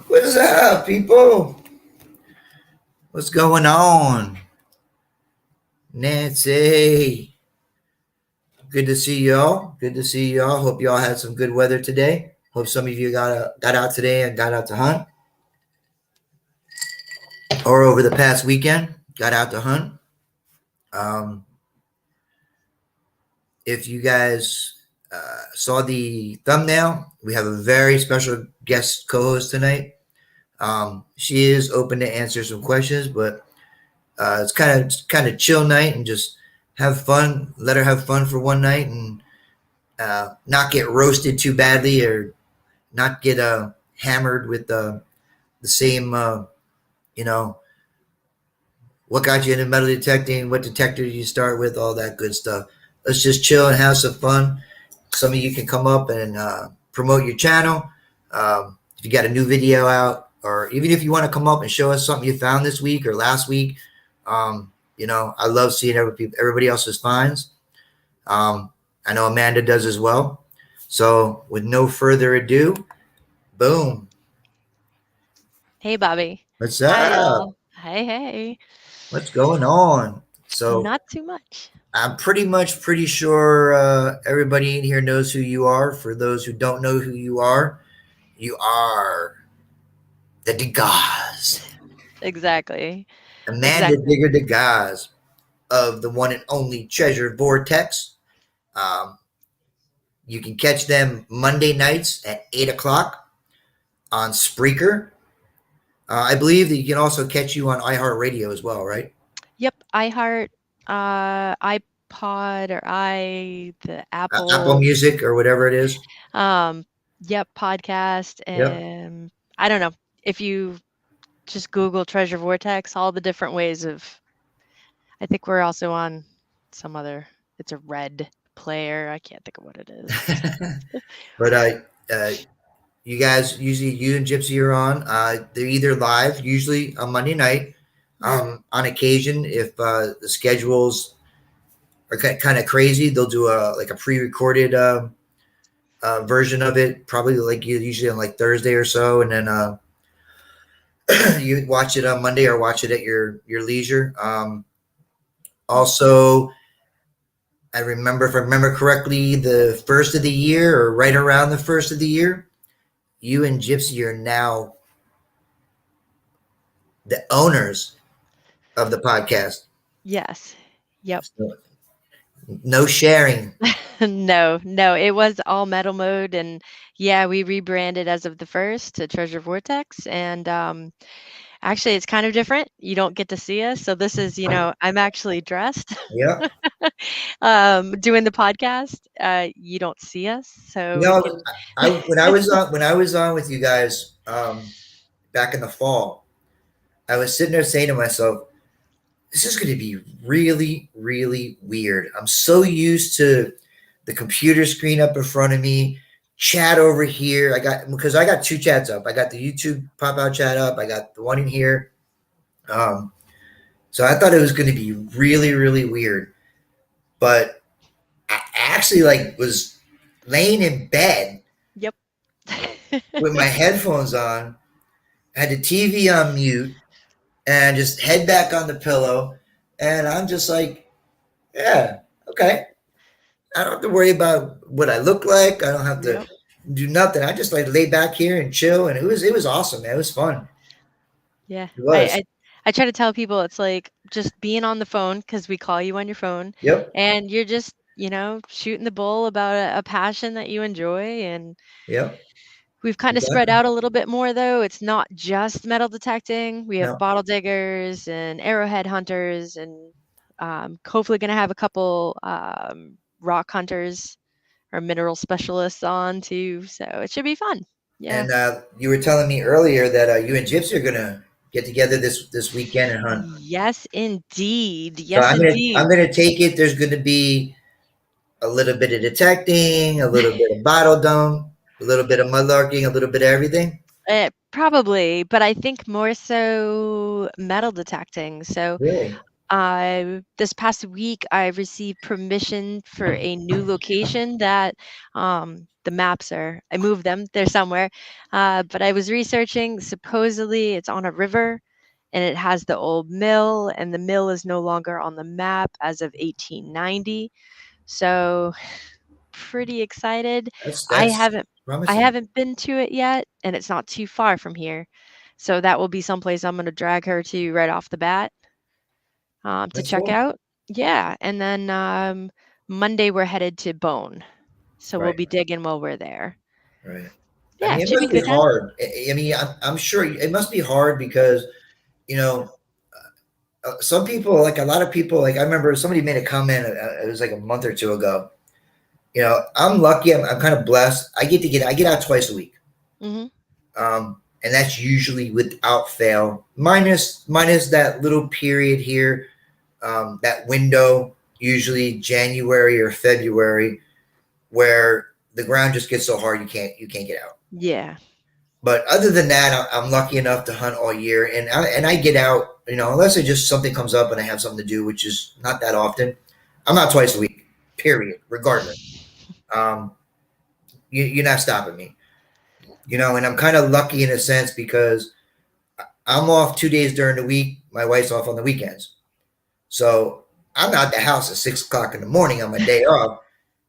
What's up, people? What's going on? Nancy, good to see y'all. Good to see y'all. Hope y'all had some good weather today. Hope some of you got out today and got out to hunt, or over the past weekend got out to hunt. Um, if you guys saw the thumbnail, we have a very special guest co-host tonight. She is open to answer some questions, but it's kind of chill night and just have fun. Let her have fun for one night and not get roasted too badly or not get hammered with the same you know what got you into metal detecting, what detector did you start with, all that good stuff. Let's just chill and have some fun. Some of you can come up and promote your channel. If you got a new video out, or even if you want to come up and show us something you found this week or last week. I love seeing everybody else's finds. I know Amanda does as well. So with no further ado, boom. Hey, Bobby. What's Hi, up? y'all. Hey. What's going on? So Not too much. I'm pretty sure everybody in here knows who you are. For those who don't know who you are the DeGaz. Exactly. Amanda Exactly. Digger DeGaz of the one and only Treasure Vortex. Um, you can catch them Monday nights at 8 o'clock on Spreaker. I believe that you can also catch you on iHeartRadio as well, right? Yep. iHeart, iPod, or the Apple Apple. Music or whatever it is. Um, yep, podcast. Yep. And I don't know if you just Google Treasure Vortex, all the different ways of. I think we're also on some other. It's a red player. I can't think of what it is. But you guys usually you and Gypsy are on. They're either live, usually on Monday night. On occasion, if the schedules are kind of crazy, they'll do a pre-recorded version of it, probably like usually on like Thursday or so, and then you watch it on Monday or watch it at your leisure. Also, if I remember correctly, the first of the year or right around the first of the year, you and Gypsy are now the owners of the podcast. Yes. Yep. So, no sharing. No, it was all metal mode, and yeah, we rebranded as of the first to Treasure Vortex, and actually, it's kind of different. You don't get to see us, so this is, I'm actually dressed, Yeah. doing the podcast. You don't see us, You so we know, can. I when I was on with you guys back in the fall, I was sitting there saying to myself, this is going to be really, really weird. I'm so used to the computer screen up in front of me, chat over here. Because I got two chats up. I got the YouTube pop out chat up. I got the one in here. Um, so I thought it was going to be really, really weird. But I actually was laying in bed Yep. with my headphones on, had the TV on mute, and just head back on the pillow. And I'm just like, yeah, okay. I don't have to worry about what I look like. I don't have to Yep. do nothing. I just lay back here and chill, and it was awesome, man. It was fun. Yeah. It I, was. I I try to tell people it's like just being on the phone because we call you on your phone, Yep. and you're just, shooting the bull about a passion that you enjoy. And Yep. we've kind of spread Exactly. out a little bit more, though. It's not just metal detecting. We have No. bottle diggers and arrowhead hunters, and hopefully going to have a couple rock hunters or mineral specialists on too. So it should be fun. Yeah. And you were telling me earlier that you and Gypsy are gonna get together this weekend and hunt. Yes, indeed. So Yes, I'm indeed. gonna take it. There's gonna be a little bit of detecting, a little bit of bottle dump, a little bit of mudlarking, a little bit of everything. Probably, but I think more so metal detecting. So Really? This past week, I received permission for a new location that the maps are, I moved them, they're somewhere. But I was researching, supposedly it's on a river and it has the old mill, and the mill is no longer on the map as of 1890. So pretty excited. I That's haven't I promising. haven't been to it yet, and it's not too far from here. So that will be someplace I'm gonna drag her to right off the bat to That's check cool. out. Yeah, and then Monday we're headed to Bone, so we'll Right. be digging while we're there. Right. I Yeah, mean, it should be must a be good time. hard. I mean, I'm sure it must be hard because, you know, some people, like a lot of people, like I remember somebody made a comment, it was like a month or two ago. You know, I'm lucky. I'm kind of blessed. I get out twice a week. Hmm. And that's usually without fail, minus that little period here, that window, usually January or February, where the ground just gets so hard you can't get out. Yeah. But other than that, I'm lucky enough to hunt all year, and I get out. You know, unless it just something comes up and I have something to do, which is not that often. I'm out twice a week. Period. Regardless, um, you're not stopping me. You know, and I'm kind of lucky in a sense because I'm off 2 days during the week. My wife's off on the weekends, so I'm out the house at 6 o'clock in the morning on my day off.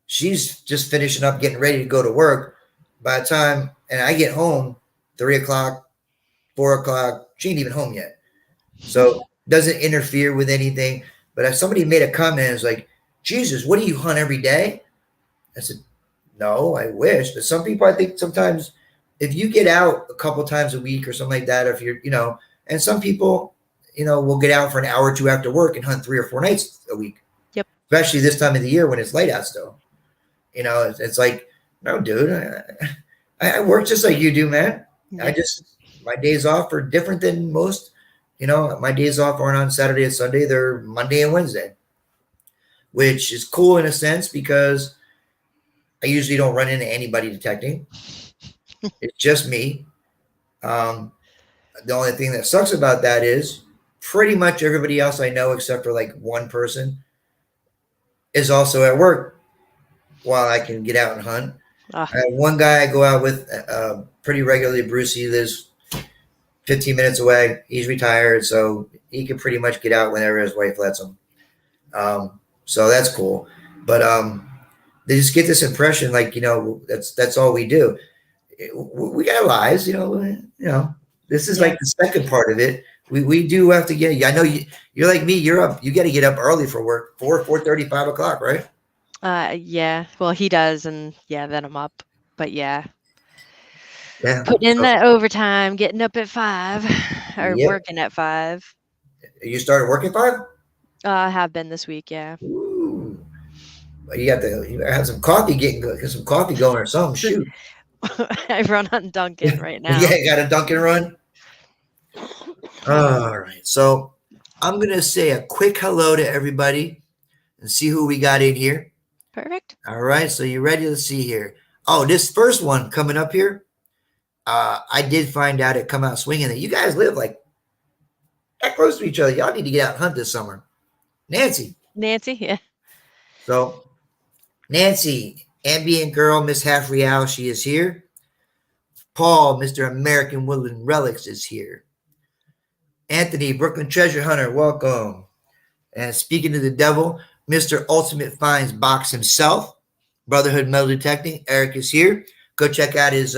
She's just finishing up, getting ready to go to work. By the time and I get home, 3 o'clock, 4 o'clock, she ain't even home yet. So doesn't interfere with anything. But if somebody made a comment, it's like, Jesus, what do you hunt every day? I said, no, I wish. But some people, I think sometimes if you get out a couple times a week or something like that, if you're, and some people, will get out for an hour or two after work and hunt 3 or 4 nights a week, Yep. especially this time of the year when it's light out still. It's like, no, dude, I work just like you do, man. Yep. My days off are different than most. My days off aren't on Saturday and Sunday; they're Monday and Wednesday, which is cool in a sense because I usually don't run into anybody detecting. It's just me. Um, the only thing that sucks about that is pretty much everybody else I know, except for like one person, is also at work while I can get out and hunt. Ah, I have one guy I go out with pretty regularly. Bruce, he lives 15 minutes away. He's retired, so he can pretty much get out whenever his wife lets him. So that's cool. But they just get this impression, like that's all we do. We got lives, This is yeah. like the second part of it. We do have to get. I know you're like me. You're up. You got to get up early for work. 4:30, 5 o'clock, right? Yeah. Well, he does, and yeah, then I'm up. But yeah, Yeah. putting in So, that overtime, getting up at 5, or yep. working at 5. You started working 5. I have been this week, yeah. Ooh. You have some coffee get some coffee going or something. Shoot. I run on Dunkin' right Yeah, now. you got a Dunkin' run. All right. So I'm gonna say a quick hello to everybody and see who we got in here. Perfect. All right. So you ready to see here? Oh, this first one coming up here. I did find out it come out swinging that you guys live like that close to each other. Y'all need to get out and hunt this summer. Nancy. Nancy, yeah. So Nancy, ambient girl, Miss Half Real, she is here. Paul, Mr. American Woodland Relics, is here. Anthony, Brooklyn Treasure Hunter, welcome. And speaking to the devil, Mr. Ultimate Finds Box himself, Brotherhood Metal Detecting, Eric is here. Go check out his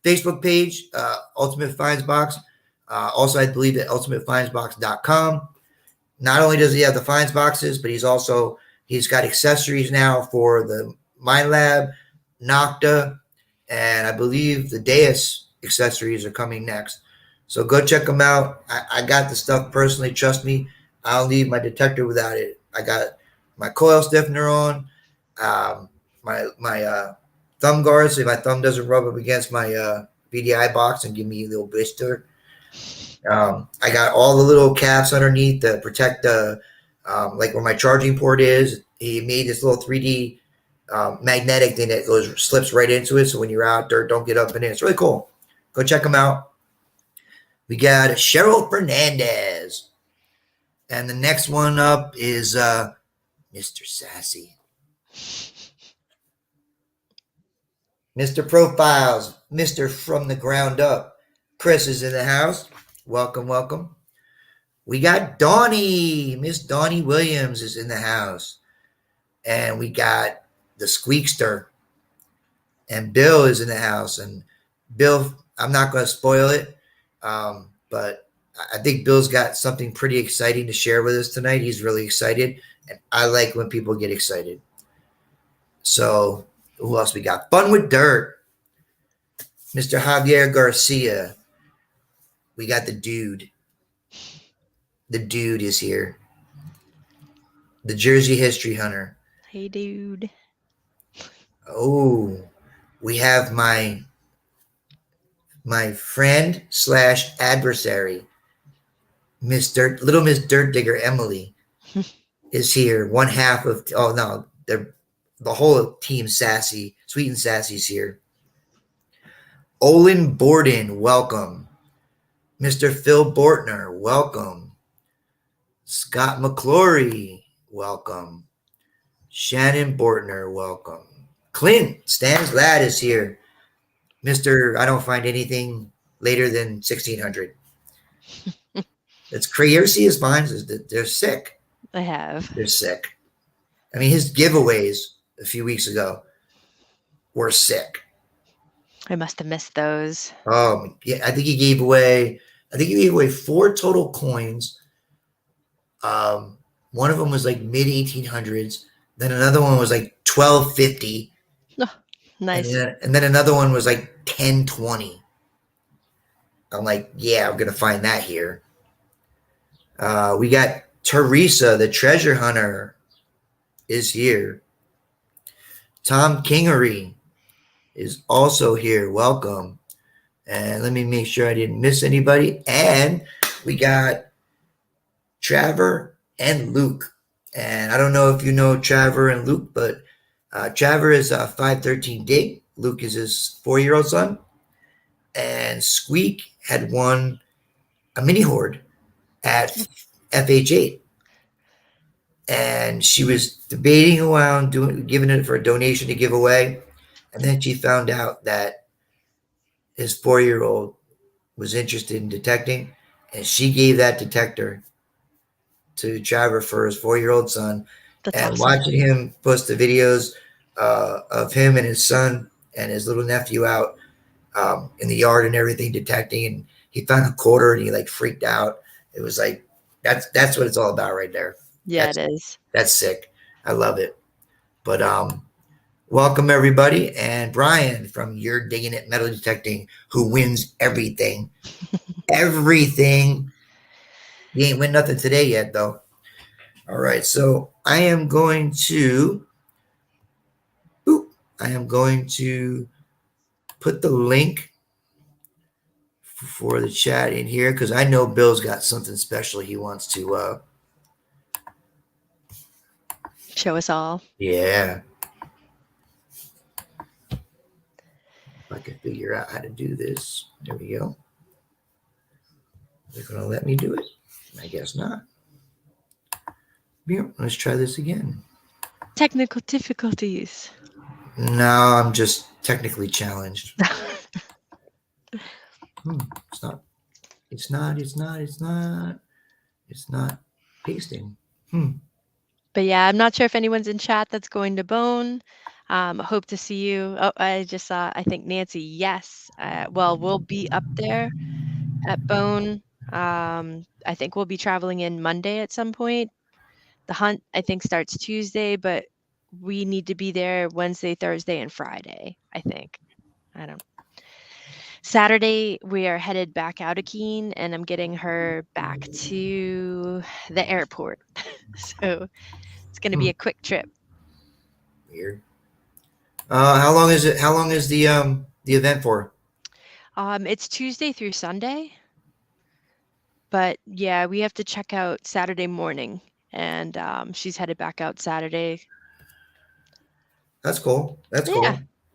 Facebook page, Ultimate Finds Box. Also, I believe at ultimatefindsbox.com. Not only does he have the finds boxes, but he's got accessories now for the Mind Lab, Nocta, and I believe the Deus accessories are coming next. So go check them out. I got the stuff personally. Trust me, I'll leave my detector without it. I got my coil stiffener on, my thumb guard so my thumb doesn't rub up against my VDI box and give me a little blister. I got all the little caps underneath to protect the like where my charging port is. He made this little 3D magnetic thing that slips right into it. So when you're out, dirt don't get up in it. It's really cool. Go check them out. We got Cheryl Fernandez. And the next one up is Mr. Sassy. Mr. Profiles, Mr. From the Ground Up. Chris is in the house. Welcome, welcome. We got Donnie. Miss Donnie Williams is in the house. And we got the Squeakster. And Bill is in the house. And Bill, I'm not going to spoil it, but I think Bill's got something pretty exciting to share with us tonight. He's really excited. And I like when people get excited. So who else we got? Fun with Dirt. Mr. Javier Garcia. We got the dude. The dude is here. The Jersey History Hunter. Hey, dude. Oh, we have my friend / adversary, Little Miss Dirt Digger Emily, is here. One half of the whole team Sassy, Sweet and Sassy's here. Olin Borden, welcome. Mr. Phil Bortner, welcome. Scott McClory, welcome. Shannon Bortner, welcome. Clint Stan's lad is here. Mr. I don't find anything later than 1600. It's crazy as finds. They're sick. I have. They're sick. I mean, his giveaways a few weeks ago were sick. I must have missed those. Yeah, I think he gave away 4 total coins. One of them was like mid 1800s. Then another one was like 1250. Oh, nice. And then another one was like 1020. I'm like, yeah, I'm gonna find that here. We got Teresa, the treasure hunter, is here. Tom Kingery is also here. Welcome. And let me make sure I didn't miss anybody. And we got Trevor and Luke. And I don't know if you know Trevor and Luke, but Trevor is 513 Dig. Luke is his 4-year-old son. And Squeak had won a mini horde at FH8. And she was debating around giving it for a donation to give away. And then she found out that his 4-year-old was interested in detecting. And she gave that detector to Trevor for his 4-year-old son. That's and awesome. Watching him post the videos of him and his son and his little nephew out in the yard and everything detecting, and he found a quarter and he like freaked out. It was like that's what it's all about right there. Yeah, it is. That's sick. I love it. But welcome everybody, and Brian from You're Digging It Metal Detecting, who wins everything. Everything. He ain't win nothing today yet though. All right, so I am going to put the link for the chat in here because I know Bill's got something special he wants to show us all. Yeah. If I can figure out how to do this. There we go. They're going to let me do it? I guess not. Let's try this again. Technical difficulties. No, I'm just technically challenged. It's not pasting. But yeah, I'm not sure if anyone's in chat that's going to Bone. Hope to see you. Oh, I just saw, I think Nancy, yes. Well, we'll be up there at Bone. I think we'll be traveling in Monday at some point. The hunt, I think, starts Tuesday, but we need to be there Wednesday, Thursday, and Friday, I think. I don't know. Saturday, we are headed back out of Keene, and I'm getting her back to the airport. So it's going to be a quick trip. Weird. How long is it? How long is the event for? It's Tuesday through Sunday. But yeah, we have to check out Saturday morning, and she's headed back out Saturday. That's cool. That's cool.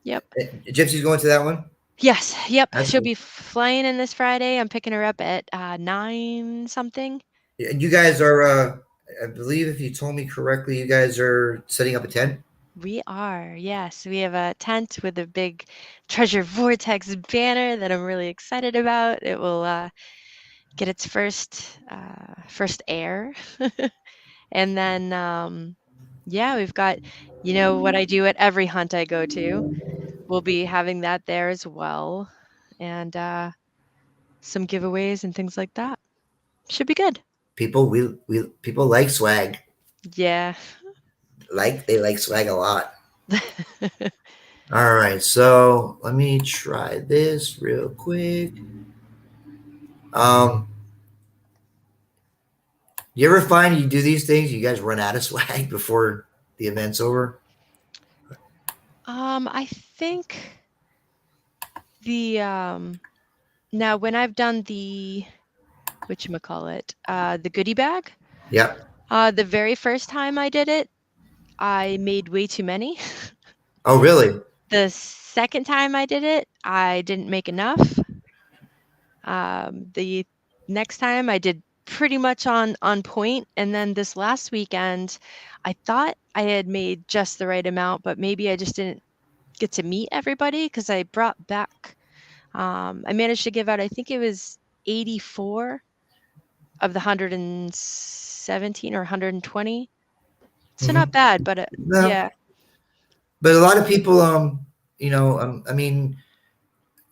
Yep. Gypsy's going to that one? Yes. Yep. That's She'll cool. be flying in this Friday. I'm picking her up at 9 something. You guys are, I believe, if you told me correctly, you guys are setting up a tent. We are, yes. We have a tent with a big Treasure Vortex banner that I'm really excited about. It will get its first air. And then yeah, we've got, what I do at every hunt I go to. We'll be having that there as well. And some giveaways and things like that. Should be good. People, we people like swag. Yeah. They like swag a lot. All right, so let me try this real quick. Um, you ever find you do these things, you guys run out of swag before the event's over? I think the now when I've done the whatchamacallit, the goodie bag, Yep. the very first time I did it, I made way too many. Oh, really? The second time I did it, I didn't make enough. The next time I did pretty much on point, and then this last weekend, I thought I had made just the right amount, but maybe I just didn't get to meet everybody because I brought back. I managed to give out, I think it was 84 of the 117 or 120. So Mm-hmm. not bad, but No, yeah, but a lot of people, I mean,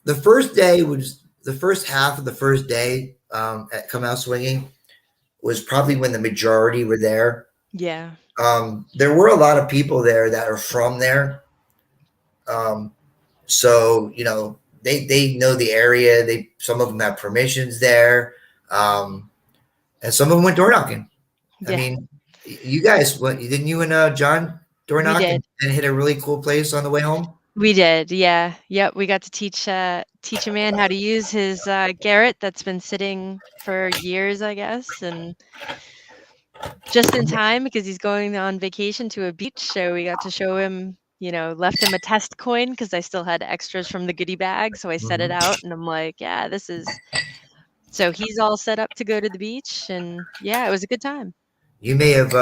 the first half of the first day at Come Out Swinging was probably when the majority were there. yeah, There were a lot of people there that are from there. Um, so they know the area. Some of them have permissions there, and some of them went door knocking. I yeah, mean, you guys, what didn't you and John door we knock did. and hit a really cool place on the way home? We did, yeah. Yep, we got to teach a man how to use his Garrett that's been sitting for years, I guess, and just in time because he's going on vacation to a beach. So we got to show him, left him a test coin because I still had extras from the goodie bag. So I set it Mhm. out and I'm like, yeah, this is. So he's all set up to go to the beach, and yeah, it was a good time. You may have,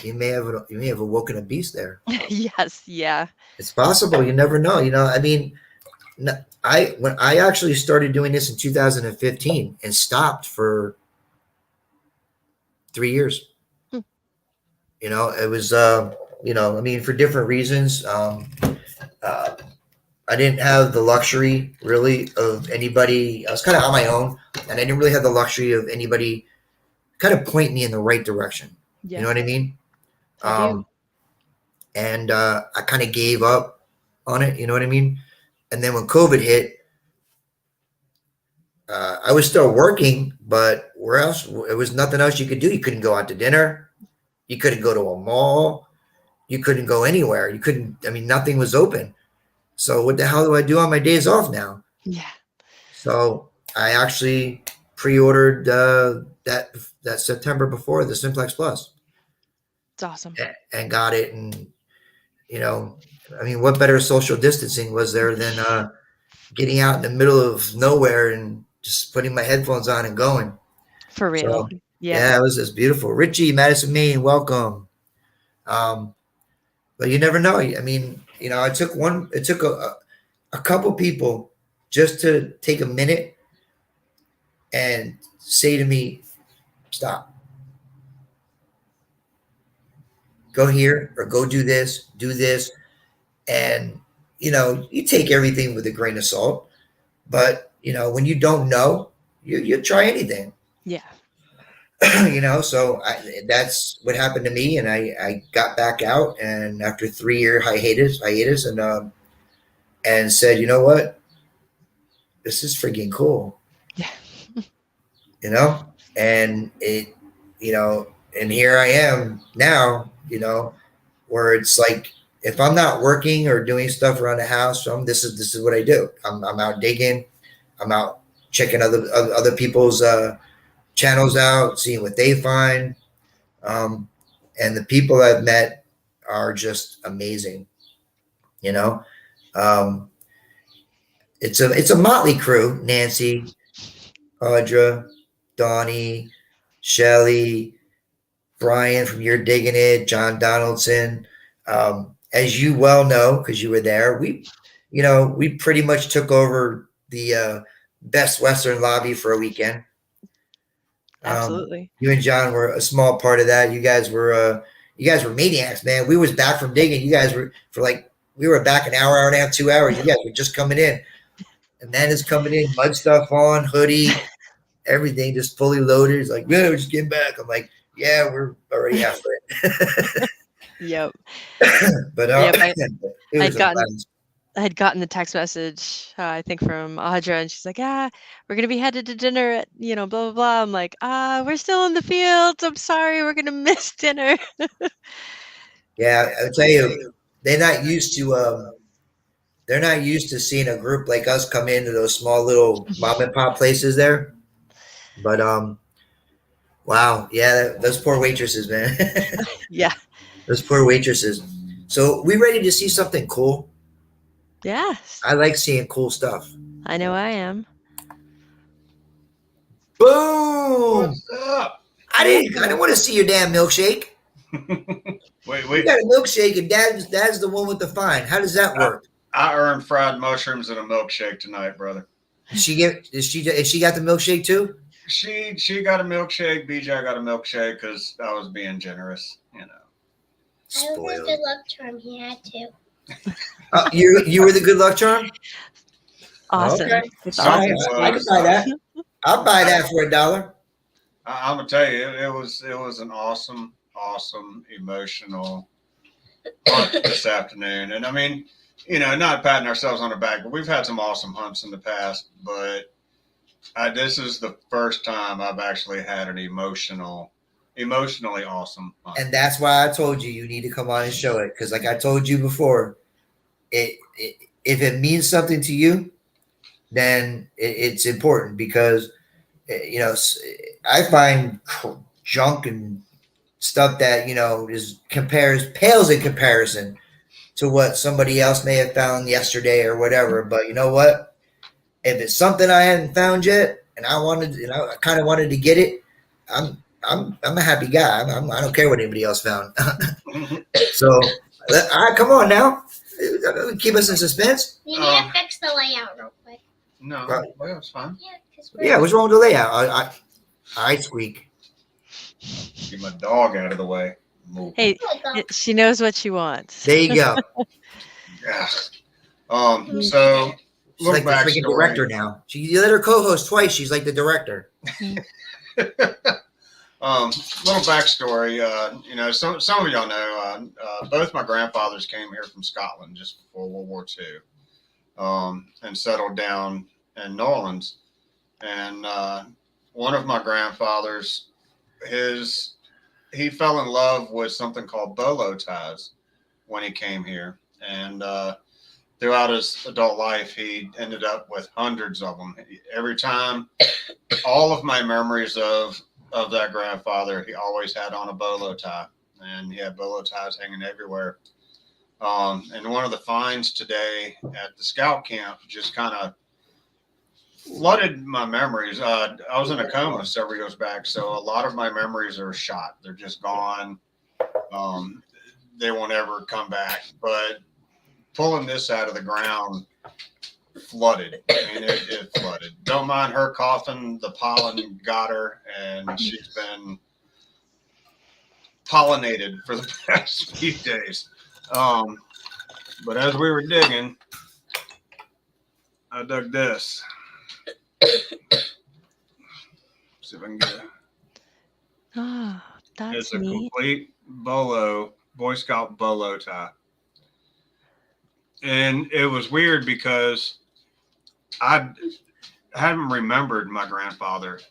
you may have awoken a beast there. Yes, yeah, It's possible. You never know. I mean, I when I actually started doing this in 2015 and stopped for 3 years. hmm, It was, I mean, for different reasons. Uh, I didn't have the luxury really of anybody. I was kind of on my own, and I didn't really have the luxury of anybody kind of point me in the right direction. You know yeah, what I mean? I do. Um, and I kind of gave up on it. You know what I mean? And then when COVID hit, I was still working, but where else? It was nothing else you could do. You couldn't go out to dinner. You couldn't go to a mall. You couldn't go anywhere. You couldn't. I mean, nothing was open. So what the hell do I do on my days off now? Yeah, So I actually pre-ordered that September before the Simplex Plus it's awesome. and got it. And I mean, what better social distancing was there than getting out in the middle of nowhere and just putting my headphones on and going? For real. So Yeah, yeah, it was just beautiful. Richie, Madison, Maine, welcome. Um, but you never know. I mean, it took a couple people just to take a minute and say to me, stop, go here or go do this. And, you take everything with a grain of salt. But, when you don't know, you try anything. yeah, So that's what happened to me. And I got back out. And after 3 year hiatus and said, you know what? This is freaking cool, yeah, you know? And and here I am now, where it's like if I'm not working or doing stuff around the house, this is what I do. I'm out digging. I'm out checking other people's channels out, seeing what they find. Um, and the people I've met are just amazing. You know, um, it's a motley crew. Nancy, Audra, Donnie. Shelly, Brian from You're Digging It, John Donaldson. As you well know, because you were there, we pretty much took over the Best Western lobby for a weekend. Absolutely. You and John were a small part of that. You guys were maniacs, man. We was back from digging. You guys were we were back an hour and a half, 2 hours. You guys were just coming in. And then it's coming in, mud stuff on, hoodie, everything just fully loaded. It's like, yeah, we're just getting back. I'm like, yeah, we're already halfway. Yep. But Yep, it was I had gotten the text message, I think from Audra, and she's like, we're going to be headed to dinner at, blah, blah, blah. I'm like, we're still in the fields. I'm sorry. We're going to miss dinner. Yeah, I'll tell you, they're not used to seeing a group like us come into those small little mom and pop places there. But wow, yeah, those poor waitresses, man. Yeah. Those poor waitresses. So we ready to see something cool? Yes. I like seeing cool stuff. I know I am. Boom! What's up? I didn't want to see your damn milkshake. Wait. You got a milkshake and dad's the one with the fine. How does that work? I earned fried mushrooms and a milkshake tonight, brother. Is she got the milkshake too? She got a milkshake. BJ got a milkshake because I was being generous, I was the good luck charm. He had to. You were the good luck charm? Awesome. Okay. It's All right, awesome. I can buy that. I'll buy that for $1. I'm gonna tell you, it was an awesome, emotional hunt this afternoon. And I mean, not patting ourselves on the back, but we've had some awesome hunts in the past. But this is the first time I've actually had an emotionally awesome hunt. And that's why I told you need to come on and show it. Because like I told you before, if it means something to you, then it's important. Because I find junk and stuff that pales in comparison to what somebody else may have found yesterday or whatever. But you know what? If it's something I hadn't found yet, and I kind of wanted to get it, I'm a happy guy. I don't care what anybody else found. So, all right, come on now, keep us in suspense. You need to fix the layout real quick. No, well, it's fine. Yeah, what's wrong with the layout? I squeak. Get my dog out of the way. Move. Hey, she knows what she wants. There you go. Yeah. She's So little like the freaking director now. You let her co-host twice. She's like the director. Little backstory. Some of y'all know. Both my grandfathers came here from Scotland just before World War II, and settled down in New Orleans. And one of my grandfathers, he fell in love with something called bolo ties when he came here, and throughout his adult life, he ended up with hundreds of them. Every time, all of my memories of that grandfather, he always had on a bolo tie, and he had bolo ties hanging everywhere. And one of the finds today at the scout camp just kind of flooded my memories. I was in a coma several years back, so a lot of my memories are shot. They're just gone. They won't ever come back. But pulling this out of the ground flooded. I mean, it flooded. Don't mind her coughing. The pollen got her, and she's been pollinated for the past few days. But as we were digging, I dug this. See if I can get it. Oh, that's It's a neat. complete Boy Scout bolo tie. And it was weird because I hadn't remembered my grandfather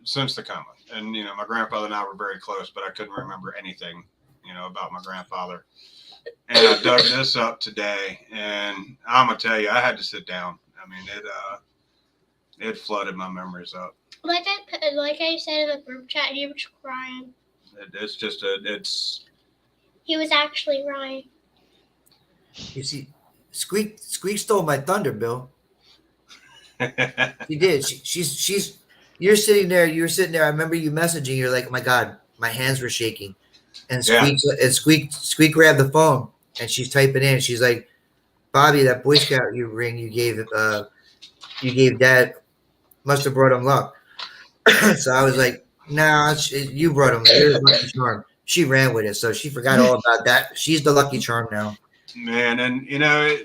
since the coma. And, my grandfather and I were very close, but I couldn't remember anything, about my grandfather. And I dug this up today, and I'm going to tell you, I had to sit down. I mean, it flooded my memories up. Like I said in the group chat, he was crying. He was actually crying. You see, Squeak stole my thunder, Bill. She did. She's you're sitting there. You were sitting there. I remember you messaging. You're like, oh my God, my hands were shaking. And Yeah. Squeak grabbed the phone and she's typing in. She's like, Bobby, that Boy Scout you gave Dad must have brought him luck. So I was like, nah, you brought him. You're the lucky charm. She ran with it, so she forgot all about that. She's the lucky charm now. Man, and you know,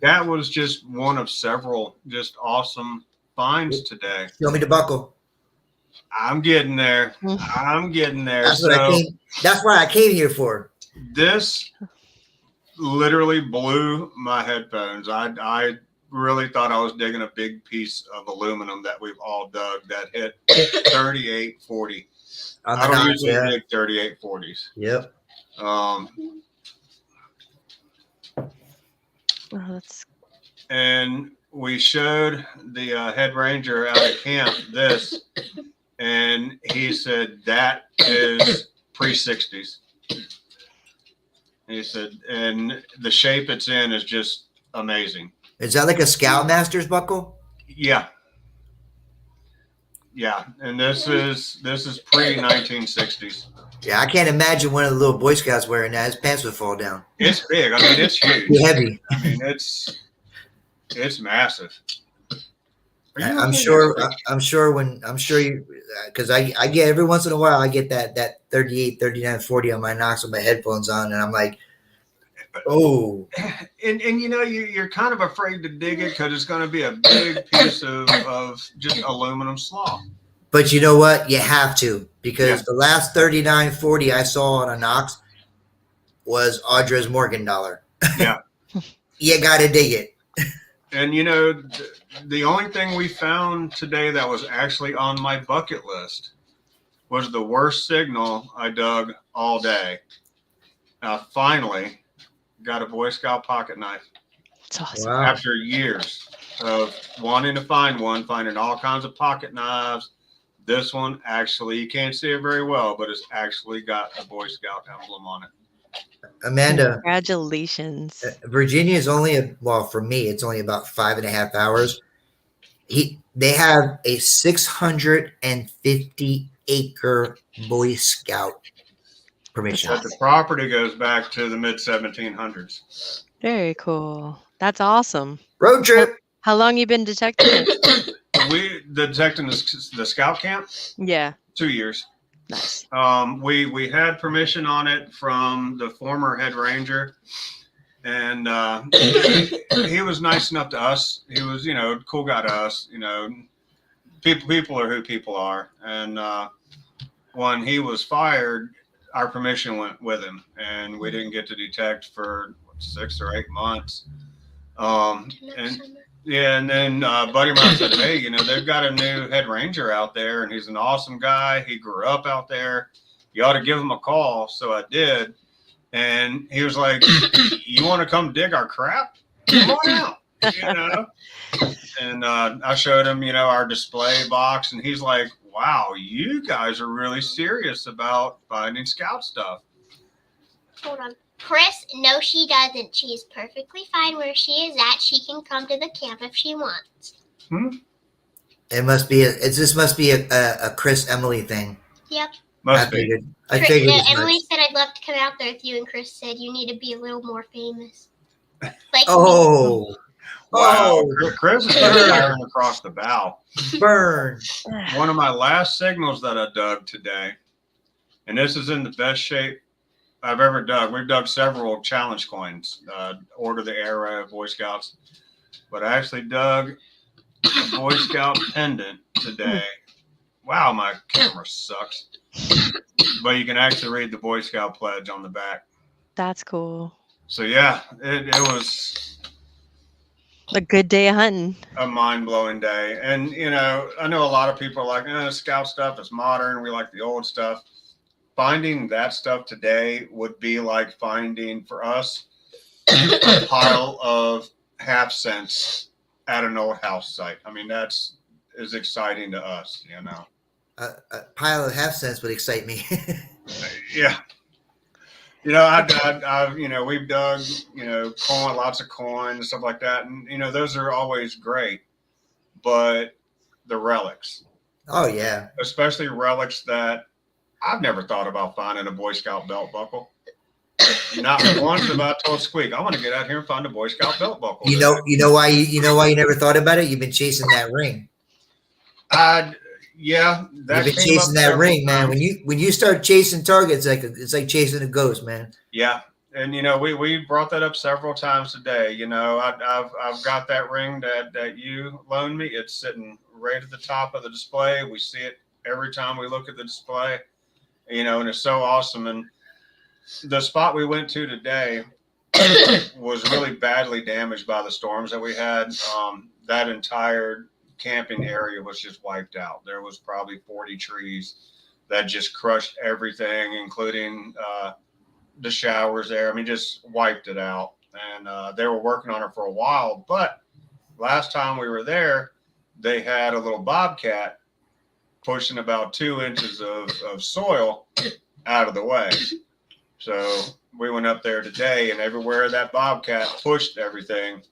that was just one of several just awesome finds today. Show me the buckle. I'm getting there. I'm getting there. That's what I came. That's why I came here for. This literally blew my headphones. I really thought I was digging a big piece of aluminum that we've all dug that hit 3840. I don't usually dig 3840s. Yep. And we showed the head ranger out at camp this, and he said that is pre-60s. He said, and the shape it's in is just amazing. Is that like a Scoutmaster's buckle? Yeah. Yeah, and this is pre-1960s. Yeah, I can't imagine one of the little Boy Scouts wearing that. His pants would fall down. It's big. I mean, it's huge. It's heavy. I mean, it's massive. I'm sure you, because I get every once in a while I get that 38, 39, 40 on my Knox with my headphones on, and I'm like, oh. And you know, you're kind of afraid to dig it because it's going to be a big piece of just aluminum slaw. But you know what? You have to, because the last 3940 I saw on a Knox was Audra's Morgan dollar. Yeah. You got to dig it. And you know, the only thing we found today that was actually on my bucket list was the worst signal I dug all day. Finally got a Boy Scout pocket knife. It's awesome. Wow. After years of wanting to find one, finding all kinds of pocket knives. This one actually, you can't see it very well, but it's actually got a Boy Scout emblem on it. Amanda, Congratulations. Virginia is only for me, it's only about 5.5 hours. They have a 650 acre Boy Scout permission. But the property goes back to the mid 1700s. Very cool. That's awesome. Road trip. How long you been detecting it? We detecting the scout camp. Yeah. 2 years. Nice. We had permission on it from the former head ranger, and he was nice enough to us. He was, you know, cool guy to us. You know, people are who people are. And when he was fired, our permission went with him, and we didn't get to detect for 6 or 8 months. And then buddy of mine said, hey, you know, they've got a new head ranger out there, and he's an awesome guy. He grew up out there. You ought to give him a call. So I did. And he was like, you want to come dig our crap? Come on out, you know. And I showed him, you know, our display box, and he's like, wow, you guys are really serious about finding scout stuff. Hold on. Chris, no, she doesn't. She is perfectly fine where she is at. She can come to the camp if she wants. It must be this must be a Chris Emily thing. Yep. Must be. I figured. Emily said I'd love to come out there with you, and Chris said you need to be a little more famous. Like oh. Wow. Chris is firing across the bow. Burn. One of my last signals that I dug today, and this is in the best shape I've ever dug. We've dug several challenge coins, Order the Arrow, Boy Scouts, but I actually dug a Boy Scout pendant today. Wow, my camera sucks. But you can actually read the Boy Scout pledge on the back. That's cool. So yeah, it was a good day of hunting. A mind-blowing day. And you know, I know a lot of people are like, Scout stuff is modern. We like the old stuff. Finding that stuff today would be like finding, for us, a pile of half-cents at an old house site. I mean, that's is exciting to us, you know. A pile of half-cents would excite me. Yeah. You know, I've you know, we've dug, you know, lots of coins, stuff like that. And, you know, those are always great. But the relics, Oh yeah. especially relics that I've never thought about finding a Boy Scout belt buckle. Not once have I told Squeak, I want to get out here and find a Boy Scout belt buckle. You know why you never thought about it? You've been chasing that ring. Yeah, that You've been came chasing up that ring, several man. times. When you start chasing targets, it's like chasing a ghost, man. Yeah, and we brought that up several times today. I've got that ring that you loaned me. It's sitting right at the top of the display. We see it every time we look at the display. And it's so awesome. And the spot we went to today was really badly damaged by the storms that we had. That entire camping area was just wiped out. There was probably 40 trees that just crushed everything, including the showers there. I mean, just wiped it out. And they were working on it for a while. But last time we were there, they had a little bobcat pushing about 2 inches of soil out of the way. So we went up there today, and everywhere that bobcat pushed everything.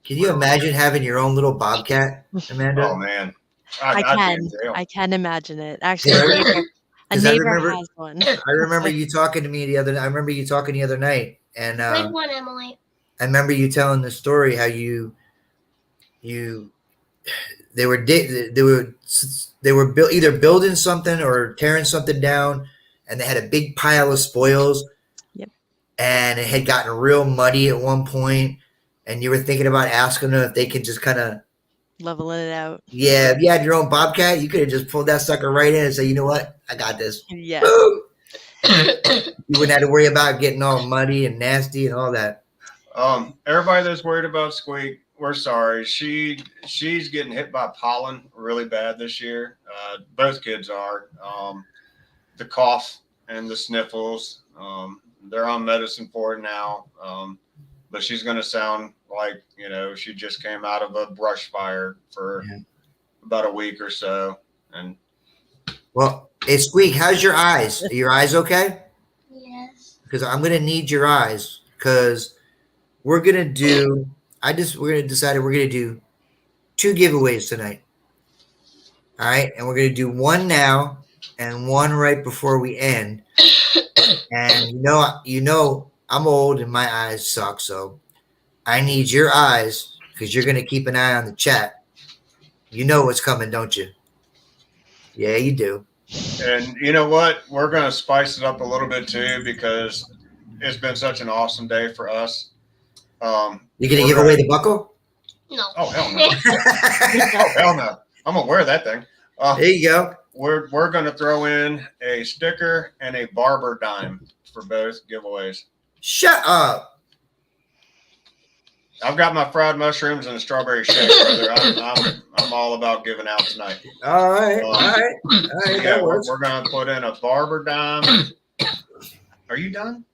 Can you imagine having your own little bobcat, Amanda? Oh man, I can imagine it. Actually, Yeah, a 'cause I neighbor remember- has one. I remember you talking to me the other night, and Good one, Emily. I remember you telling the story how they were either building something or tearing something down, and they had a big pile of spoils. Yep. And it had gotten real muddy at one point, and you were thinking about asking them if they could just kind of Leveling it out. yeah, if you had your own bobcat, you could have just pulled that sucker right in and say, you know what, I got this. Yeah. Boom! You wouldn't have to worry about getting all muddy and nasty and all that. Everybody that's worried about Squeak, we're sorry. She's getting hit by pollen really bad this year. Both kids are. The cough and the sniffles. They're on medicine for it now. But she's going to sound like, she just came out of a brush fire for about a week or so. And Well, hey, Squeak, how's your eyes? Are your eyes okay? Yes. Because I'm going to need your eyes because we're going to do we're going to do 2 giveaways tonight. All right. And we're going to do one now and one right before we end. And I'm old and my eyes suck. So I need your eyes because you're going to keep an eye on the chat. You know what's coming, don't you? Yeah, you do. And you know what? We're going to spice it up a little bit too because it's been such an awesome day for us. You going to give away the buckle? No. Oh, hell no. Oh, hell no. I'm going to wear that thing. There you go. We're going to throw in a sticker and a barber dime for both giveaways. Shut up. I've got my fried mushrooms and a strawberry shake, brother. I'm all about giving out tonight. All right. Yeah, That works. we're going to put in a barber dime. Are you done?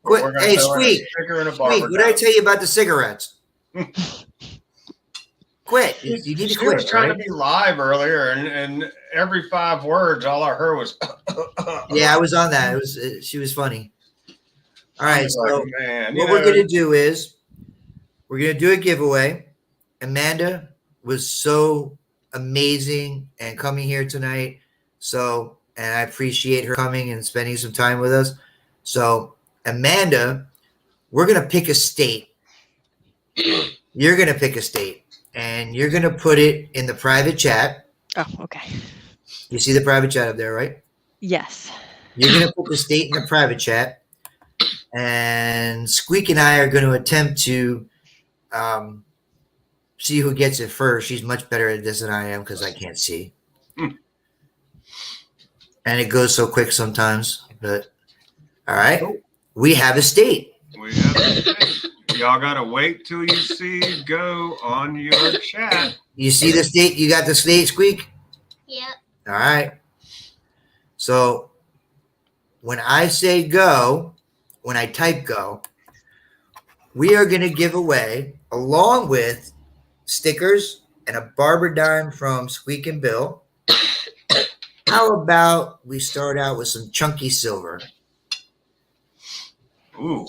Quit. We're gonna Hey, throw in a Squeak. sticker and a Squeak, barber what did I dime. tell you about the cigarettes? Quit. You need to She quit. was trying right? to be live earlier, and every 5 words, all I heard was. Yeah, I was on that. She was funny. All I right. was So like, man, what we're gonna do is we're gonna do a giveaway. Amanda was so amazing and coming here tonight. So, and I appreciate her coming and spending some time with us. So, Amanda, we're gonna pick a state. You're gonna pick a state, and you're gonna put it in the private chat. Oh, okay. You see the private chat up there, right? Yes. You're gonna put the state in the private chat, and Squeak and I are going to attempt to see who gets it first. She's much better at this than I am because I can't see. And it goes so quick sometimes. But all right, we have a state. We have y'all gotta wait till you see go on your chat. You see the state? You got the state, Squeak? Yep. All right. So when I say go, when I type go, we are going to give away, along with stickers and a barber dime from Squeak and Bill. How about we start out with some chunky silver? Ooh.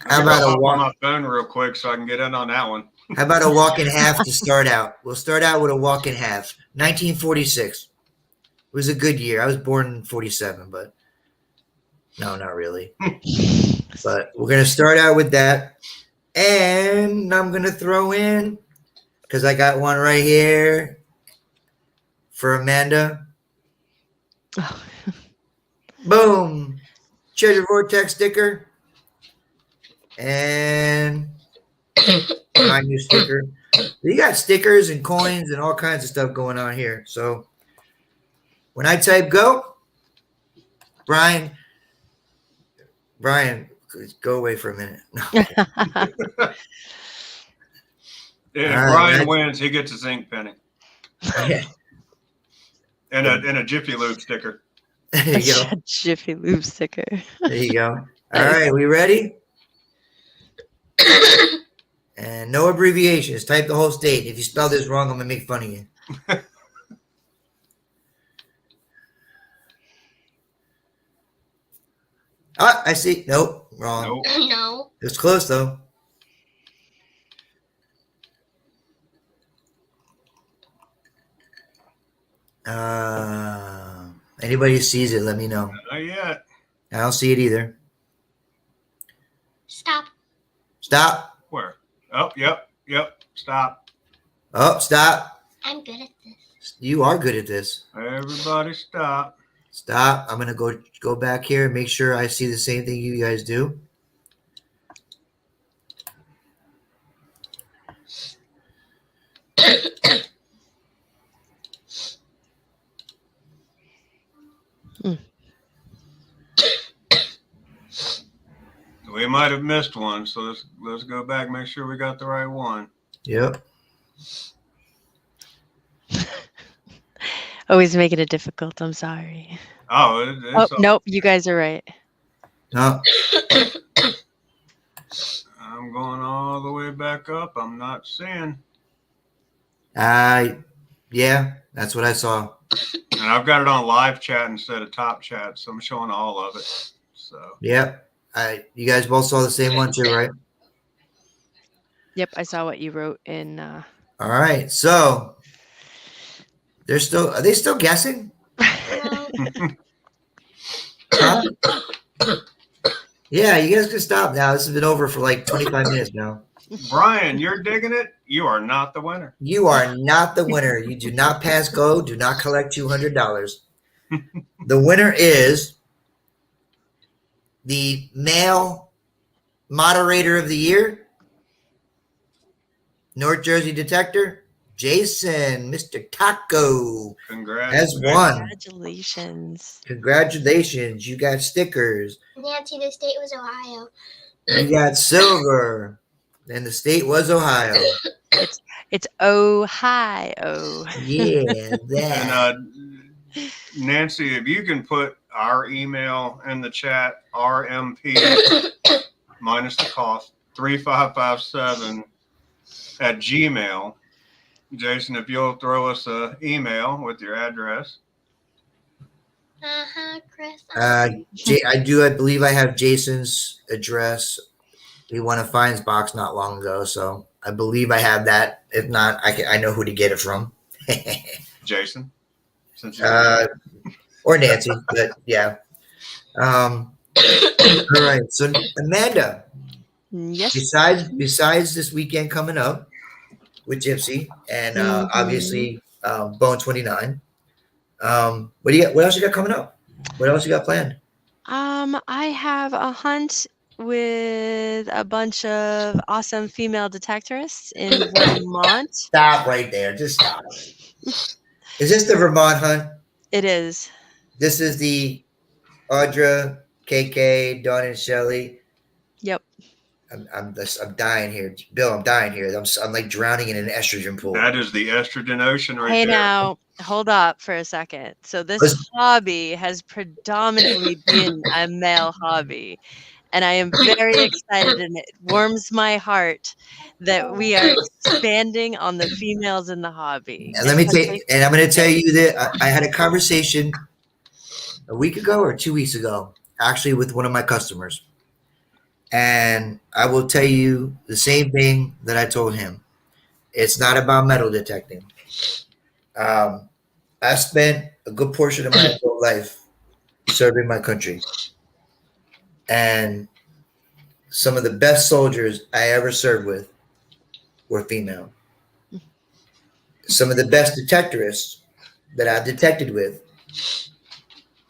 How about a hop on walk? my phone real quick so I can get in on that one. How about a walk in half to start out? We'll start out with a walk in half. 1946. It was a good year. I was born in 47, but no, not really. But we're going to start out with that. And I'm going to throw in, because I got one right here for Amanda. Oh. Boom. Treasure Vortex sticker. And my new sticker. You got stickers and coins and all kinds of stuff going on here. So when I type go, Brian, go away for a minute. No. If All right, Brian man. wins, he gets his ink penny and a Jiffy Lube sticker. There you go. A Jiffy Lube sticker. There you go. All right, we ready? And no abbreviations. Type the whole state. If you spell this wrong, I'm gonna make fun of you. Ah, I see. Nope, wrong. Nope. No. It was close though. Anybody sees it, let me know. Not yet. I don't see it either. Stop. Stop. Where? Oh, yep. Stop. Oh, stop. I'm good at this. You are good at this. Everybody stop. Stop. I'm gonna go back here and make sure I see the same thing you guys do. We might have missed one, so let's go back, make sure we got the right one. Yep. Always making it difficult. I'm sorry. Oh, Oh, nope. You guys are right. No. I'm going all the way back up. I'm not seeing. Yeah, that's what I saw. And I've got it on live chat instead of top chat, so I'm showing all of it. So Yep. You guys both saw the same one too, right? Yep, I saw what you wrote in. All right. So are they still guessing? No. Huh? Yeah, you guys can stop now. This has been over for like 25 minutes now. Brian, you're digging it. You are not the winner. You are not the winner. You do not pass go. Do not collect $200. The winner is the male moderator of the year, North Jersey Detector, Jason, Mr. Taco, has won. Congratulations. Congratulations. You got stickers. Nancy, the state was Ohio. You got silver. And the state was Ohio. It's Ohio. Yeah, that. And Nancy, if you can put our email in the chat, RMP minus the cost 3557 at Gmail. Jason, if you'll throw us an email with your address. Chris. I believe I have Jason's address. He won a fines box not long ago, so I believe I have that. If not, I know who to get it from. Jason, since or Nancy, but yeah. All right. So Amanda, Yes. besides this weekend coming up with Gypsy and obviously Bone 29, what else you got coming up? What else you got planned? I have a hunt with a bunch of awesome female detectorists in Vermont. Stop right there. Just stop. Is this the Vermont hunt? It is. This is the Audra, KK, Dawn, and Shelly. Yep. I'm dying here, Bill. I'm dying here. I'm like drowning in an estrogen pool. that is the estrogen ocean right Hey, there. now, hold up for a second. So this hobby has predominantly been a male hobby. And I am very excited, and it warms my heart that we are expanding on the females in the hobby. And I'm going to tell you that I had a conversation a week ago or 2 weeks ago, actually, with one of my customers. And I will tell you the same thing that I told him. It's not about metal detecting. I spent a good portion of my adult life serving my country. And some of the best soldiers I ever served with were female. Some of the best detectorists that I've detected with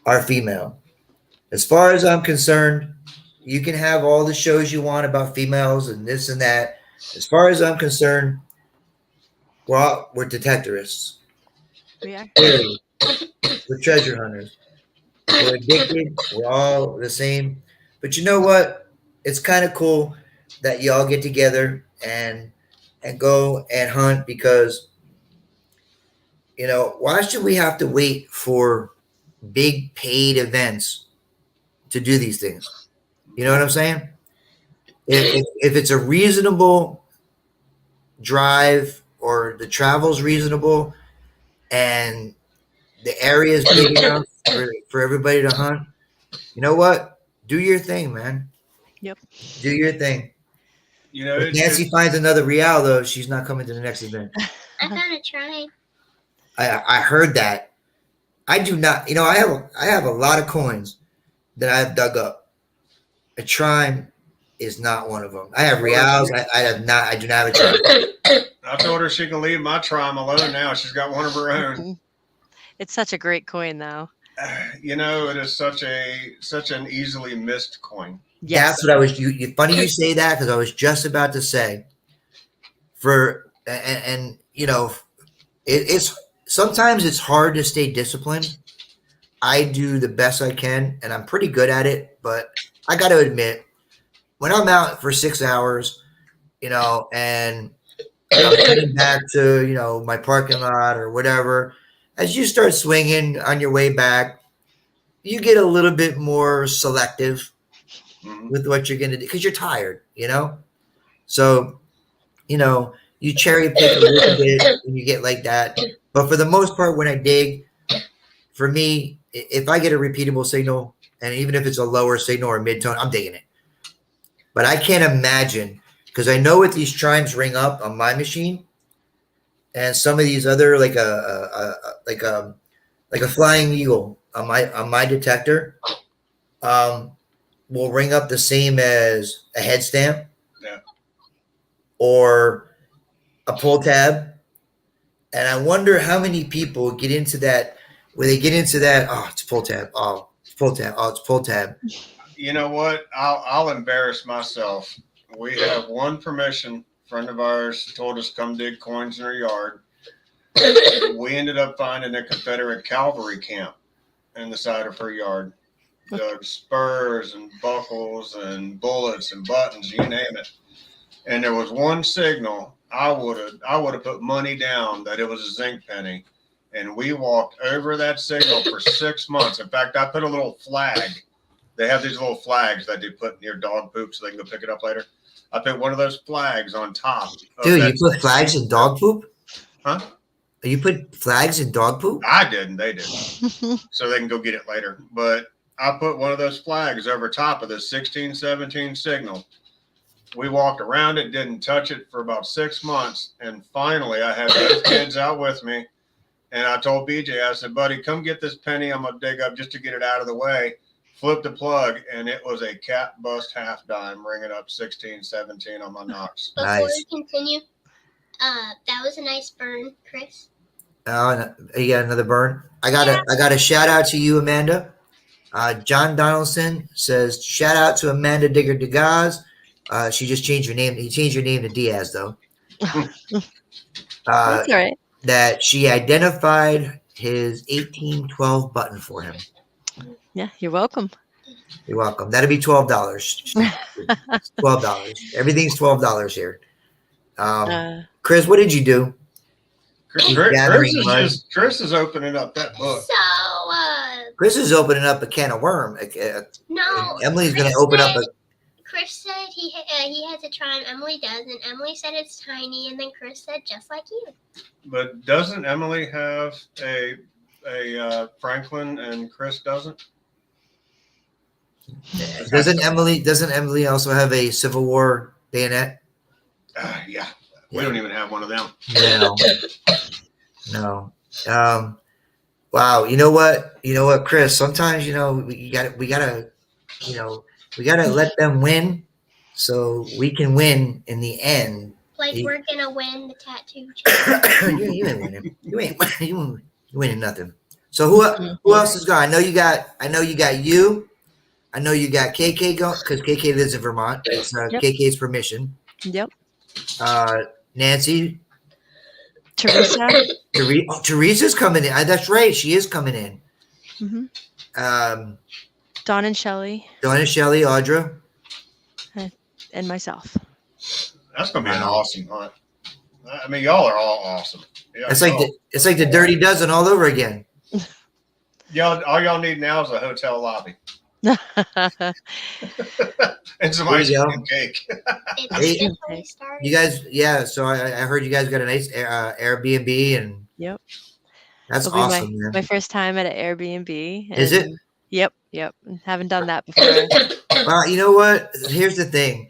are female. As far as I'm concerned, you can have all the shows you want about females and this and that. As far as I'm concerned, we're detectorists. We are. Clearly, we're treasure hunters. We're addicted. We're all the same. But you know what? It's kind of cool that y'all get together and go and hunt because why should we have to wait for big paid events to do these things? You know what I'm saying? If it's a reasonable drive or the travel's reasonable and the area is big enough for everybody to hunt, you know what? Do your thing, man. Yep. Do your thing. If It's Nancy finds another real, though, she's not coming to the next event. I found a shrine. I heard that. I do not. I have a lot of coins that I've dug up. A shrine is not one of them. I have reals. I have not. I do not have a shrine. I told her she can leave my trime alone now. She's got one of her own. It's such a great coin, though. It is such an easily missed coin. Yes. That's what I was. Funny you say that because I was just about to say. It's sometimes it's hard to stay disciplined. I do the best I can, and I'm pretty good at it. But I got to admit, when I'm out for 6 hours, and I'm heading back to my parking lot or whatever, as you start swinging on your way back, you get a little bit more selective with what you're going to do because you're tired, So, you cherry pick a little bit when you get like that. But for the most part, when I dig, for me, if I get a repeatable signal, and even if it's a lower signal or mid-tone, I'm digging it. But I can't imagine, because I know what these chimes ring up on my machine, and some of these other like a flying eagle on my detector will ring up the same as a head stamp, or a pull tab. And I wonder how many people get into that, where they get into that, oh, it's pull tab, oh, it's pull tab, oh, it's pull tab. You know what? I'll embarrass myself. We have one permission. A friend of ours told us to come dig coins in her yard. We ended up finding a Confederate cavalry camp in the side of her yard. Dug spurs and buckles and bullets and buttons, you name it. And there was one signal. I would have put money down that it was a zinc penny. And we walked over that signal for 6 months. In fact, I put a little flag. They have these little flags that they put near dog poop so they can go pick it up later. I put one of those flags on top. Dude, you put flags in dog poop? Huh? You put flags in dog poop? I didn't. They didn't. So they can go get it later. But I put one of those flags over top of the 1617 signal. We walked around it, didn't touch it for about 6 months. And finally, I had both kids out with me. And I told BJ, I said, buddy, come get this penny I'm going to dig up just to get it out of the way. Flipped the plug, and it was a cat bust half dime, ringing up 1617 on my knocks. Before we continue, that was a nice burn, Chris. Oh, you got another burn? I got a shout out to you, Amanda. John Donaldson says, shout out to Amanda Digger DeGaz. She just changed her name. He changed her name to Diaz, though. That's all right. That she identified his 1812 button for him. Yeah, you're welcome. You're welcome. That'd be $12. $12. Everything's $12 here. Chris, what did you do? Chris is opening up that book. So, Chris is opening up a can of worm. no. Emily's going to open up a. Chris said he has a trime. Emily does, and Emily said it's tiny, and then Chris said just like you. But doesn't Emily have a Franklin and Chris doesn't? Doesn't Emily also have a Civil War bayonet? Yeah, we don't even have one of them. No. Wow. You know what, Chris? Sometimes we gotta let them win, so we can win in the end. Like we're gonna win the tattoo. you ain't winning. You winning nothing. So who else is gone? I know you got you. I know you got KK going because KK lives in Vermont. It's KK's permission. Yep. Nancy. Teresa. Teresa's coming in. That's right. She is coming in. Mm-hmm. Dawn and Shelly. Audra. And myself. That's gonna be an awesome hunt. I mean, y'all are all awesome. Yeah, it's like the Dirty Dozen all over again. All y'all need now is a hotel lobby. And some ice cream and cake. You guys, so I heard you guys got a nice Airbnb and yep, that's It'll awesome. Be my first time at an Airbnb. Is it? Yep. Haven't done that before. Well, you know what? Here's the thing.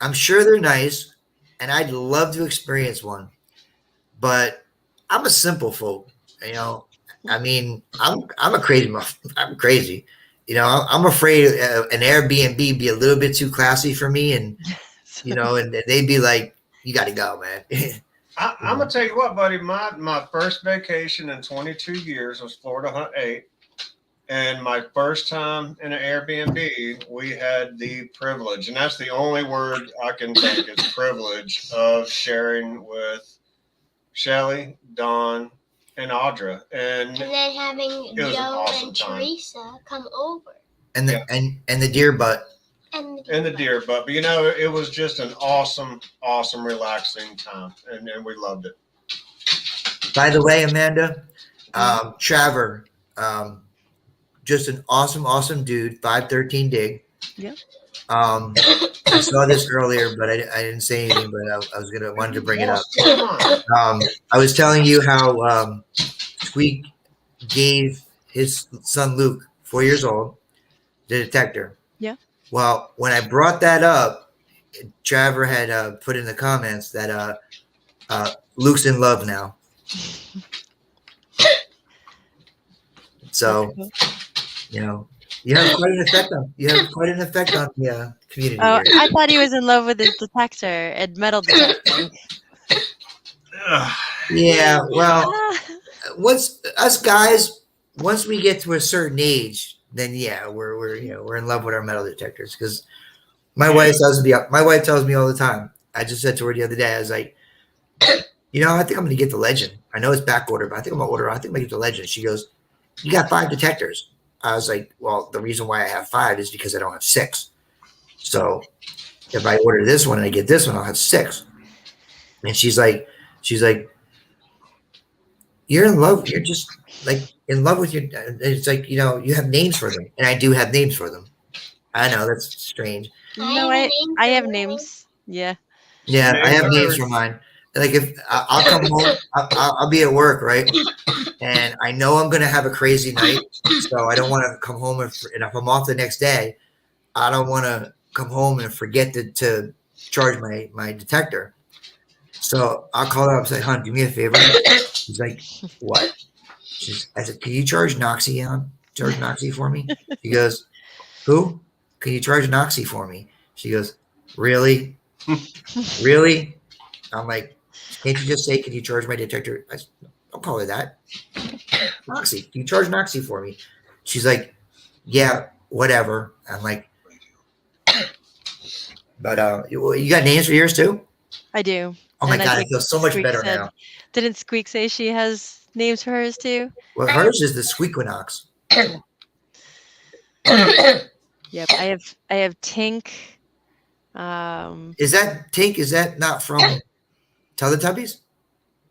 I'm sure they're nice, and I'd love to experience one, but I'm a simple folk. I mean, I'm a crazy. I'm crazy. I'm afraid an Airbnb be a little bit too classy for me, and and they'd be like, "You got to go, man." I'm gonna tell you what, buddy. My first vacation in 22 years was Florida Hunt 8, and my first time in an Airbnb, we had the privilege, and that's the only word I can think is privilege of sharing with Shelly, Dawn, and Audra, and then having Joe awesome and time. Teresa come over, and the deer butt. And the deer butt. But it was just an awesome, relaxing time, and we loved it. By the way, Amanda, Traver, just an awesome dude. 513 dig. Yep. I saw this earlier, but I didn't say anything. But I wanted to bring it up. I was telling you how Squeak gave his son Luke, 4 years old, the detector. Yeah. Well, when I brought that up, Traver had put in the comments that Luke's in love now. So, you have quite an effect on the community. Oh, here. I thought he was in love with his detector and metal detecting. Yeah, well, once we get to a certain age, then we're in love with our metal detectors. Because my wife tells me all the time. I just said to her the other day, I was like, I think I'm going to get the Legend. I know it's back order, but I think I'm going to get the Legend. She goes, "You got 5 detectors." I was like, "Well, the reason why I have 5 is because I don't have 6. So if I order this one and I get this one, I'll have 6." And she's like, "You're in love. You're just like in love with your." It's like, you have names for them, and I do have names for them. I know that's strange. No, I have names. Yeah. Yeah, I have names for mine. Like if I'll come home, I'll be at work, right? And I know I'm going to have a crazy night, so I don't want to come home and if I'm off the next day, I don't want to come home and forget to charge my detector. So I'll call her up and say, "Hon, do me a favor." She's like, "What?" I said, "Can you charge Noxie for me?" She goes, "Who? Can you charge Noxie for me?" She goes, "Really? Really?" I'm like, "Can't you just say, can you charge my detector?" I said, "Don't call her that. Noxie, can you charge Noxie for me?" She's like, "Yeah, whatever." I'm like, but you got names for yours too? I do. Oh my God, I feel so much better now. Didn't Squeak say she has names for hers too? Well, hers is the Squeakwinox. Yep, I have Tink. Is that Tink? Is that not from Teletubbies?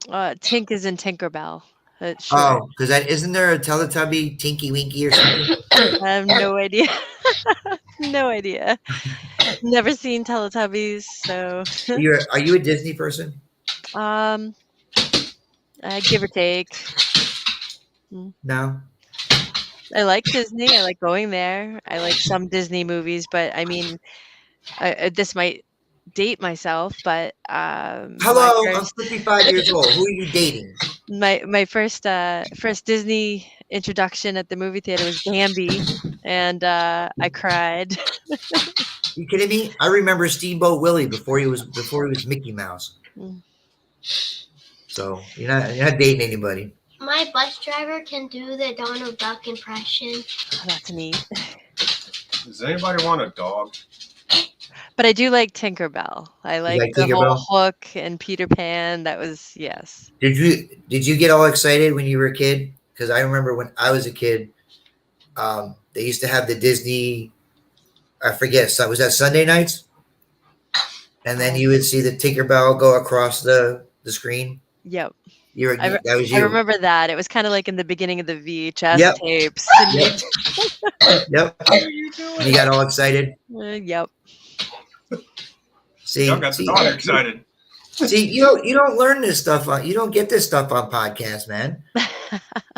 Tink is in Tinkerbell. Sure. Oh, because isn't there a Teletubby Tinky Winky or something? I have no idea. No idea. Never seen Teletubbies, so. Are you a Disney person? Give or take. No. I like Disney. I like going there. I like some Disney movies, but I mean, this might date myself, but my Hello, I'm first 55 years old. Who are you dating? my first Disney introduction at the movie theater was Bambi, and I cried. You kidding me? I remember Steamboat Willie before he was Mickey Mouse. Mm. So you're not dating anybody. My bus driver can do the Donald Duck impression. Oh, that's neat. Does anybody want a dog? But I do like Tinkerbell. I like like the whole Tinkerbell? Hook and Peter Pan. That was yes. Did you get all excited when you were a kid? Because I remember when I was a kid, they used to have the Disney. I forget. So was that Sunday nights? And then you would see the Tinkerbell go across the screen. Yep. That was I you. remember that. It was kind of like in the beginning of the VHS Yep. tapes. Yep. You got all excited. Yep. See, Y'all got the dog excited. See, you don't learn this stuff you don't get this stuff on podcasts, man.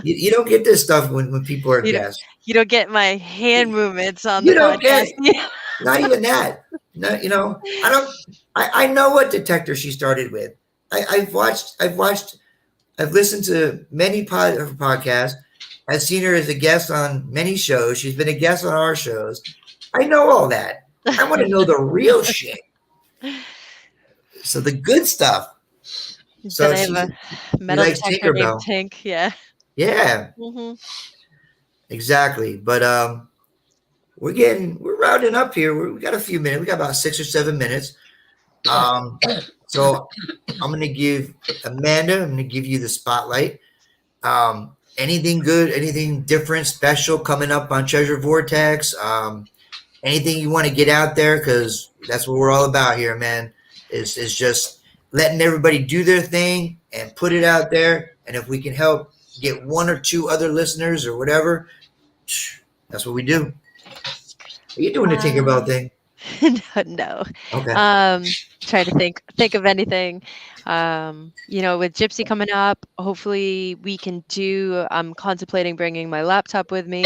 You don't get this stuff when people are guests. You don't get my hand movements on You the don't podcast. get not even that. No, I know what detector she started with. I've listened to many podcasts. I've seen her as a guest on many shows. She's been a guest on our shows. I know all that. I want to know the real shit. So the good stuff. So Then I have a metal likes detector named Tinkerbell. Tink. Yeah. Yeah, Hmm. exactly. But we're rounding up here. We got a few minutes. We got about 6 or 7 minutes. So I'm going to give Amanda, I'm going to give you the spotlight. Anything good, anything different, special coming up on Treasure Vortex? Anything you want to get out there? Because that's what we're all about here, man, is just letting everybody do their thing and put it out there. And if we can help get 1 or 2 other listeners or whatever, that's what we do. Are you doing the Tinkerbell thing? No. Okay. Try to think of anything. With Gypsy coming up, hopefully we can do. I'm contemplating bringing my laptop with me.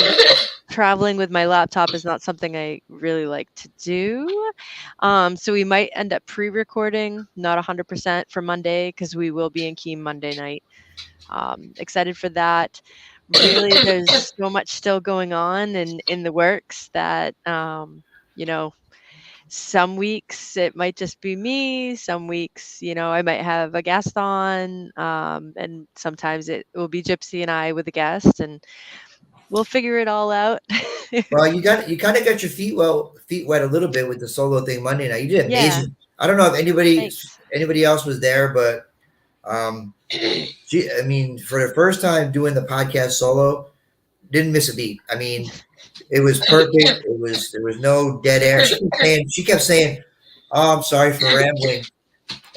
Traveling with my laptop is not something I really like to do. So we might end up pre-recording, not 100% for Monday, because we will be in Keene Monday night. Excited for that. Really, there's so much still going on and in the works that, some weeks it might just be me. Some weeks, I might have a guest on, and sometimes it will be Gypsy and I with a guest, and we'll figure it all out. Well, you kind of got your feet wet a little bit with the solo thing Monday night. You did amazing. Yeah. I don't know if Thanks. anybody else was there, but for the first time doing the podcast solo, didn't miss a beat. I mean, it was perfect. There was no dead air. She kept saying, "Oh, I'm sorry for rambling."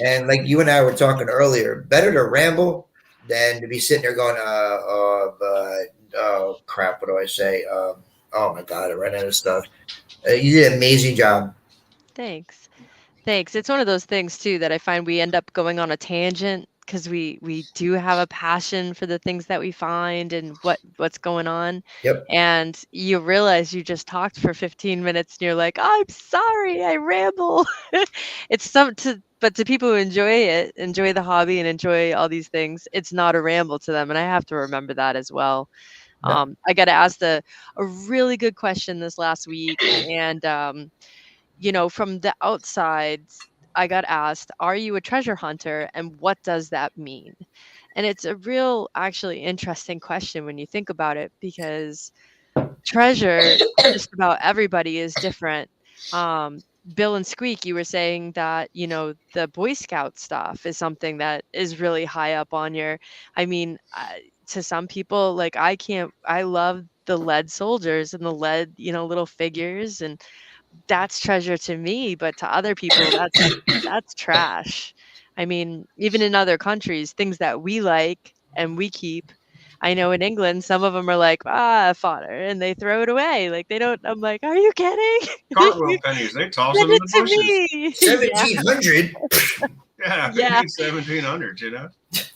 And like you and I were talking earlier, better to ramble than to be sitting there going, oh crap, what do I say? Oh my God, I ran out of stuff. You did an amazing job. Thanks. It's one of those things too that I find we end up going on a tangent because we do have a passion for the things that we find and what's going on. Yep. And you realize you just talked for 15 minutes and you're like, oh, I'm sorry, I ramble. But to people who enjoy the hobby and enjoy all these things, it's not a ramble to them. And I have to remember that as well. Yep. I got asked a really good question this last week. And, from the outside, I got asked, are you a treasure hunter? And what does that mean? And it's a real, actually interesting question when you think about it, because treasure, just about everybody is different. Bill and Squeak, you were saying that, the Boy Scout stuff is something that is really high up on your, to some people, like I love the lead soldiers and the lead, little figures, and that's treasure to me, but to other people, that's trash. Even in other countries, things that we like and we keep. I know in England, some of them are like, fodder, and they throw it away. Like they don't. I'm like, are you kidding? Cartwheel pennies, they toss Send them in it the to bushes. me. 1700. Yeah, Yeah. 1700,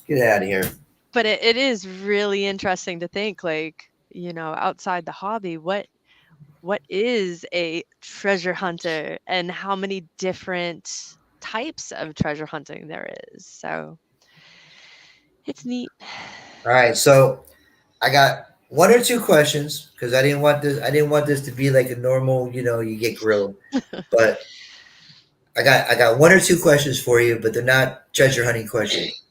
Get out of here. But it is really interesting to think, like, outside the hobby, what is a treasure hunter and how many different types of treasure hunting there is. So it's neat. All right, so I got one or two questions because I didn't want this to be like a normal, you get grilled. But I got one or two questions for you, but they're not treasure hunting questions.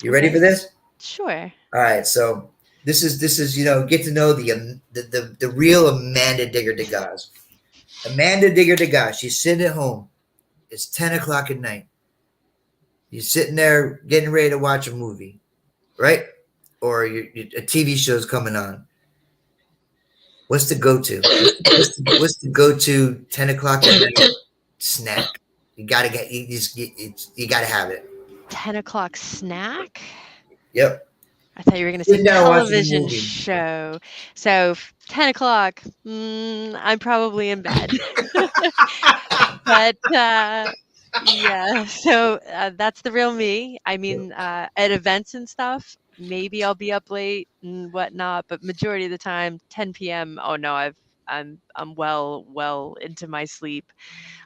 You ready Okay. for this? Sure. All right, so this is get to know the real Amanda Digger DeGaz. Amanda Digger DeGaz. She's sitting at home. It's 10 o'clock at night. You're sitting there getting ready to watch a movie, right? Or a TV show's coming on. What's the go-to? What's the go-to 10 o'clock at night snack? You gotta you gotta have it. 10 o'clock snack? Yep. I thought you were going to say Sit down, watch a television movie. show. So 10 o'clock, I'm probably in bed. But yeah, so that's the real me. I mean, at events and stuff, maybe I'll be up late and whatnot, but majority of the time, 10 p.m. Oh no, I'm well into my sleep.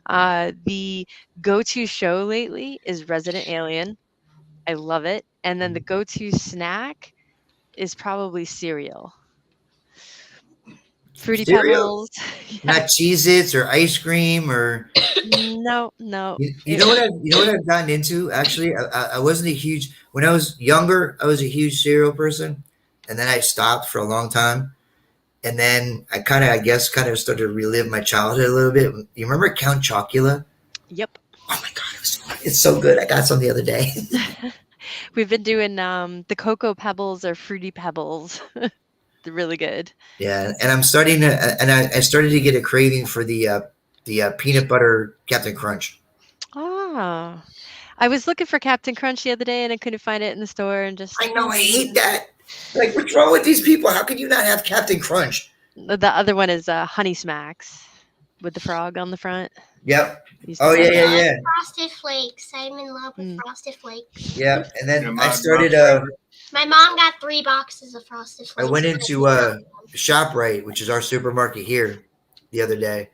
The go-to show lately is Resident Alien. I love it. And then the go-to snack is probably cereal. Fruity Cereal? Pebbles. Not Cheez-Its or ice cream or No. you know what I've gotten into actually. I wasn't a huge when I was younger. I was a huge cereal person, and then I stopped for a long time, and then I kind of started to relive my childhood a little bit. You remember Count Chocula? Yep. Oh my god, it's so good. I got some the other day. We've been doing the Cocoa Pebbles or Fruity Pebbles. They're really good. Yeah, and I'm starting to, and I started to get a craving for the peanut butter Captain Crunch. Ah, I was looking for Captain Crunch the other day and I couldn't find it in the store and just. I know, I hate that. Like, what's wrong with these people? How can you not have Captain Crunch? The other one is Honey Smacks with the frog on the front. Yep. Used to Oh love yeah, that. yeah, yeah. Frosted Flakes. I'm in love with Frosted Flakes. Yeah, and then Yeah, I started. My mom got 3 boxes of Frosted I Flakes. went into ShopRite, which is our supermarket here, the other day,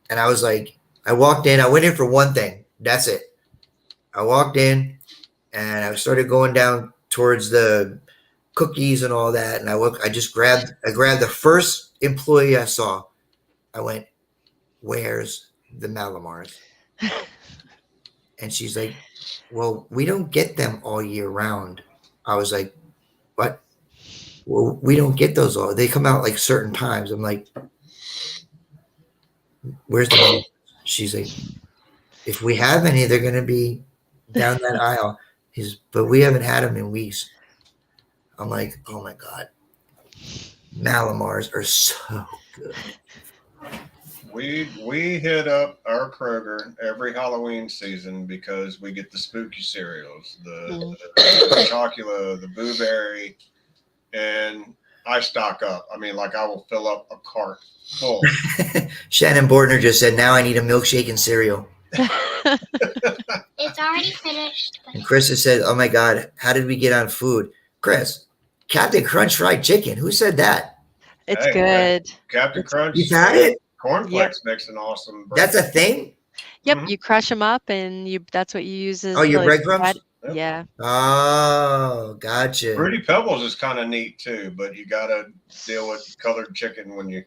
and I was like, I walked in. I went in for one thing. That's it. I walked in, and I started going down towards the cookies and all that, and I grabbed the first employee I saw. I went, "Where's the Malamars?" And she's like, "Well, we don't get them all year round." I was like, "What? Well, we don't get those all. They come out like certain times." I'm like, "Where's the Malamars?" She's like, "If we have any, they're going to be down that aisle." But we haven't had them in weeks. I'm like, "Oh my God. Malamars are so good." We hit up our Kroger every Halloween season because we get the spooky cereals, the Chocula, the Blueberry, and I stock up. I mean, like I will fill up a cart full. Shannon Bordner just said, "Now I need a milkshake and cereal." It's already finished. But And Chris has said, "Oh my God, how did we get on food?" Chris, Captain Crunch fried chicken. Who said that? It's Hey, good. Captain Crunch. You've had it? Cornflakes makes an awesome. That's a thing? Yep, Mhm. you crush them up and that's what you use as Oh, your like, breadcrumbs? Yep. Yeah. Oh, gotcha. Fruity Pebbles is kind of neat too, but you got to deal with colored chicken when you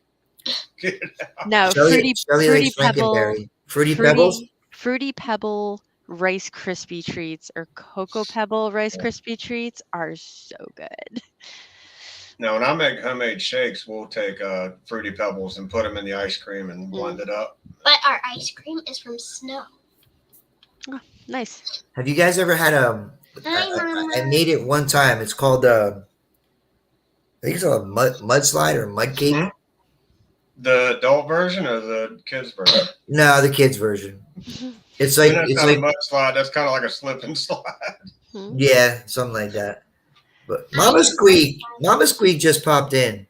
get it out. No, Shelly fruity likes pebble. Frankenberry. Fruity Pebbles? Fruity Pebble Rice Krispie treats or Cocoa Pebble Rice Krispie treats are so good. Now, when I make homemade shakes, we'll take Fruity Pebbles and put them in the ice cream and blend it up. But our ice cream is from snow. Oh, nice. Have you guys ever had I made it one time. It's called I think it's called a mudslide or mud cake. Mhm. The adult version or the kids version? No, the kids version. It's Then like that's it's not like a mud slide. That's kind of like a slip and slide. yeah, something like that. But Mama Squeak just popped in.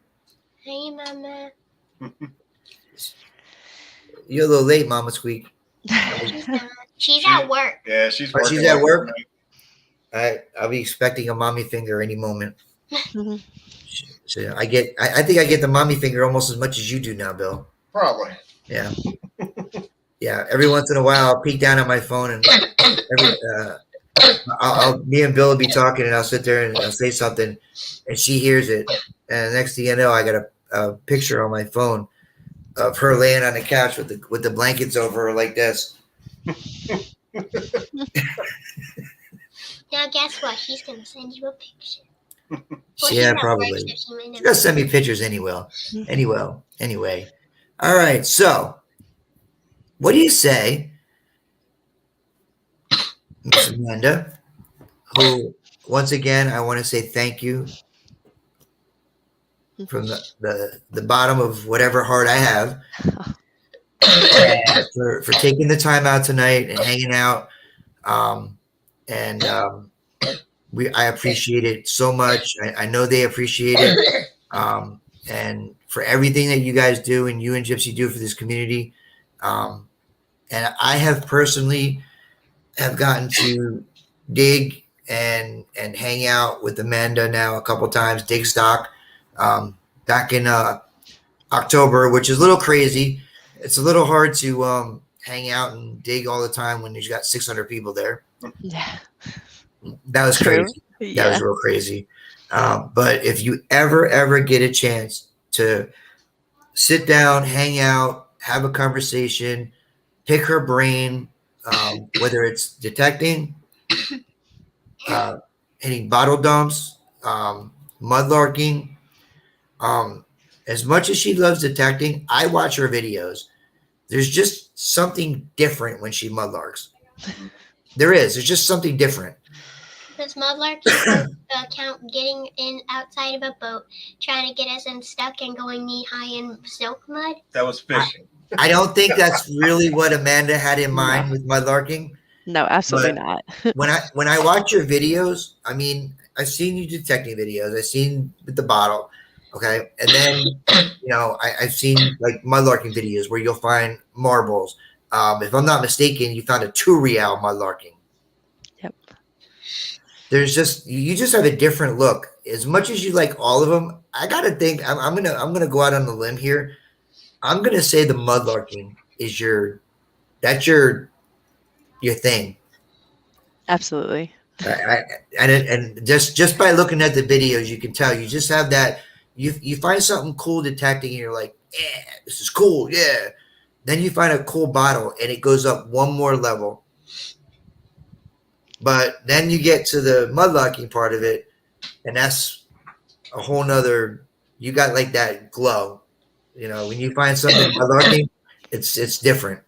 Hey, Mama. You're a little late, Mama Squeak. She's at work. Yeah, she's Oh, working. she's at late work? tonight. I'll be expecting a mommy finger any moment. So I think I get the mommy finger almost as much as you do now, Bill. Probably. Yeah. Yeah. Every once in a while, I'll peek down at my phone and me and Bill will be talking, and I'll sit there and I'll say something, and she hears it, and the next thing you know, I got a picture on my phone of her laying on the couch with the blankets over her like this. Now guess what? He's gonna send you a picture. Yeah, probably. She's gonna send me pictures anyway. Anyway. All right. So, what do you say, Miss Amanda? Who, once again, I want to say thank you from the bottom of whatever heart I have for taking the time out tonight and hanging out. I appreciate it so much. I know they appreciate it. And for everything that you guys do and you and Gypsy do for this community. And I have personally have gotten to dig and hang out with Amanda now a couple times, dig stock, back in October, which is a little crazy. It's a little hard to hang out and dig all the time when you've got 600 people there. Yeah. That was crazy. Yeah. That was real crazy. But if you ever get a chance to sit down, hang out, have a conversation, pick her brain, whether it's detecting, hitting bottle dumps, mudlarking. As much as she loves detecting, I watch her videos. There's just something different when she mudlarks. There's just something different. Does mudlarking count getting in outside of a boat, trying to get us unstuck and going knee high in silk mud? That was fishing. I don't think that's really what Amanda had in mind with mudlarking. No, absolutely not. when I watch your videos, I mean, I've seen you detecting videos. I've seen with the bottle, okay, and then I've seen like mudlarking videos where you'll find marbles. If I'm not mistaken, you found a 2 real mudlarking. Yep. There's you just have a different look. As much as you like all of them, I gotta think. I'm gonna go out on the limb here. I'm gonna say the mudlarking is your thing. Absolutely. And just by looking at the videos, you can tell you just have that. You find something cool detecting, and you're like, yeah, this is cool, yeah. Then you find a cool bottle, and it goes up one more level. But then you get to the mudlarking part of it, and that's a whole nother. You got like that glow, when you find something mudlarking, it's different.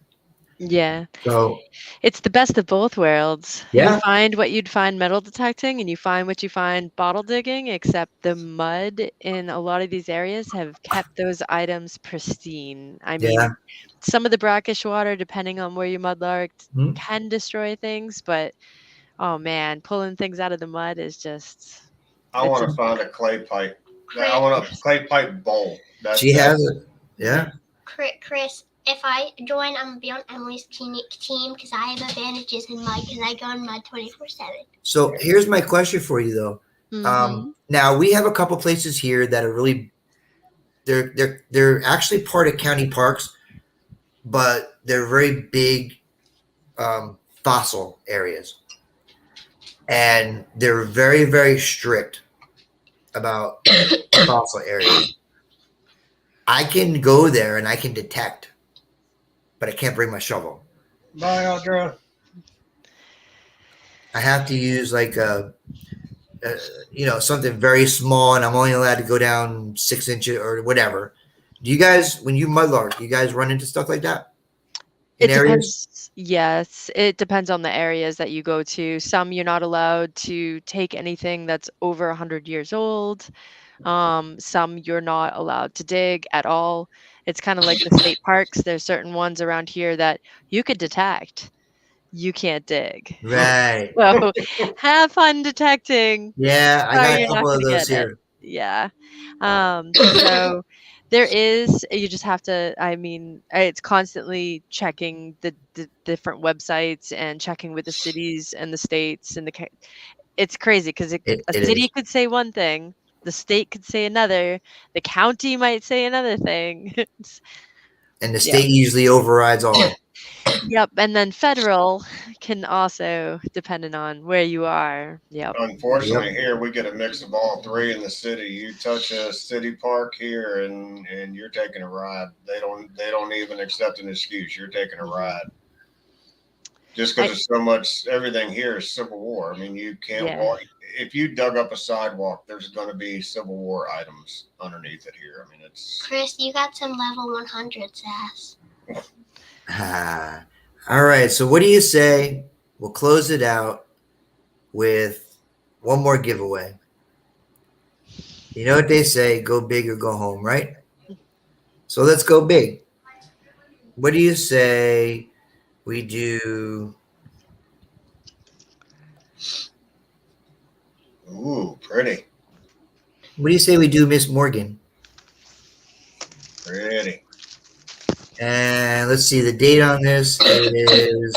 Yeah. So it's the best of both worlds. Yeah. You find what you'd find metal detecting, and you find what you find bottle digging, except the mud in a lot of these areas have kept those items pristine. I mean, some of the brackish water, depending on where you mudlarked, can destroy things, but oh man, pulling things out of the mud is just. I want to find a clay pipe. I want a clay pipe bowl. She has it. Yeah. Chris, if I join, I'm gonna be on Emily's team because I have advantages in mud because I go in mud 24/7. So here's my question for you though. Now we have a couple places here that are really, they're actually part of county parks, but they're very big fossil areas, and they're very, very strict about fossil areas. I can go there and I can detect, but I can't bring my shovel. Bye, Audra. I have to use like something very small, and I'm only allowed to go down 6 inches or whatever. Do you guys, when you mudlark, you guys run into stuff like that? It depends. Yes, it depends on the areas that you go to. Some you're not allowed to take anything that's over 100 years old. Some you're not allowed to dig at all. It's kind of like the state parks. There's certain ones around here that you could detect. You can't dig. Right. So have fun detecting. Yeah, I got a couple of those here. Yeah. So you just have to, it's constantly checking the different websites and checking with the cities and the states and it's crazy because a city could say one thing The state could say another. The county might say another thing. And the state usually overrides all. Yep. And then federal can also, depending on where you are. Yep. Unfortunately, here we get a mix of all three in the city. You touch a city park here, and you're taking a ride. They don't even accept an excuse. You're taking a ride. Just because there's so much, everything here is Civil War. I mean, you can't walk. If you dug up a sidewalk, there's going to be Civil War items underneath it here. I mean, it's. Chris, you got some level 100 sass. All right. So what do you say? We'll close it out with one more giveaway. You know what they say, go big or go home, right? So let's go big. What do you say we do? Ooh, pretty. What do you say we do, Miss Morgan? Pretty. And let's see, the date on this is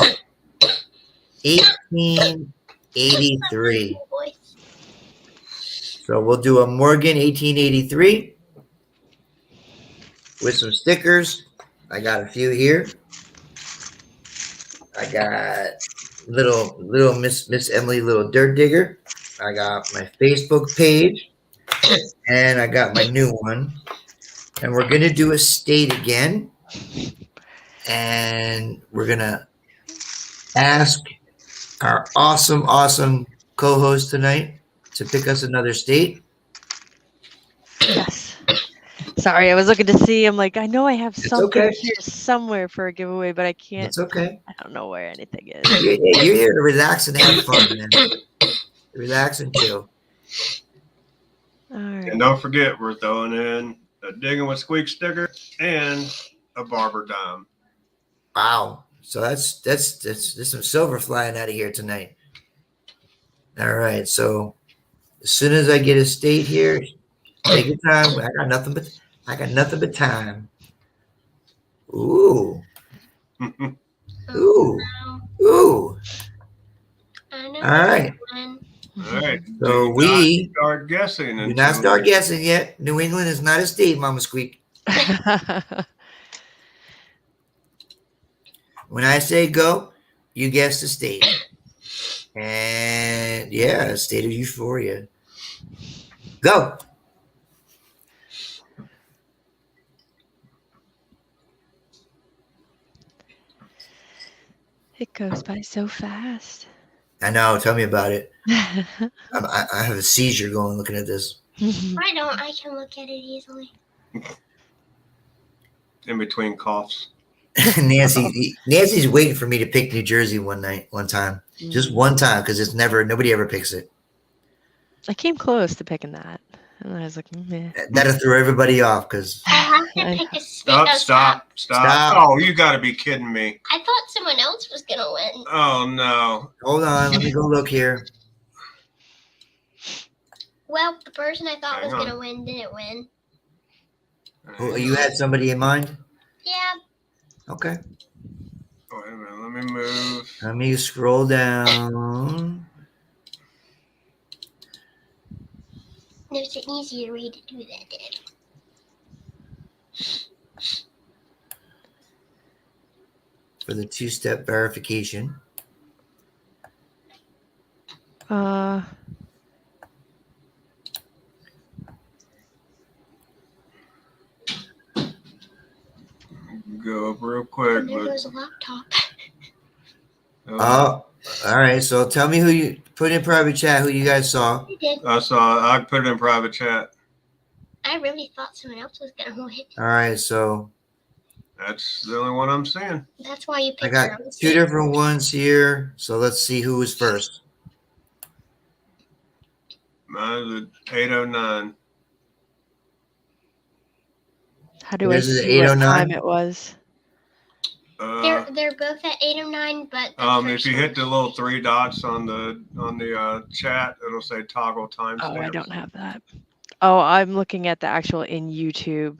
1883. So we'll do a Morgan 1883 with some stickers. I got a few here. I got little Miss Emily, little dirt digger. I got my Facebook page, and I got my new one. And we're gonna do a state again, and we're gonna ask our awesome co-host tonight to pick us another state. Yes. Sorry, I was looking to see. I'm like, I know I have something okay. here somewhere for a giveaway, but I can't. It's okay. I don't know where anything is. You're here to relax and have fun, man. Relax and chill. All right. And don't forget, we're throwing in a Digging with Squeak sticker and a barber dime. Wow. So that's there's some silver flying out of here tonight. All right. So as soon as I get a state here, take your time. I got nothing but time. Ooh. Ooh. Ooh. All right. All right. So we start guessing. Do not start guessing yet. New England is not a state, Mama Squeak. When I say go, you guess the state. And yeah, state of euphoria. Go. It goes by so fast. I know. Tell me about it. I have a seizure going looking at this. I don't. I can look at it easily. In between coughs. Nancy's waiting for me to pick New Jersey one time, just one time, because nobody ever picks it. I came close to picking that, and I was like, meh. That'll throw everybody off because. I have to pick a state. Stop. Oh, you got to be kidding me. I thought someone else was gonna win. Oh no. Hold on, let me go look here. Well, the person I thought was gonna win didn't win. Oh, you had somebody in mind? Yeah. Okay. Wait a minute, let me move. Let me scroll down. There's an easier way to do that, Dad. For the two-step verification. Go up real quick. And there goes a laptop. Oh, all right. So tell me who you put in private chat. Who you guys saw? I did. I put it in private chat. I really thought someone else was gonna win. All right. So That's the only one I'm seeing. That's why you picked I got your own two state. different ones here. So let's see who was first. Mine is at 809. How do I Yours is see what 809? time it was? They're both at 809, but If you hit the little three dots on the chat, it'll say toggle timestamp. Oh, I don't have that. Oh, I'm looking at the actual in YouTube.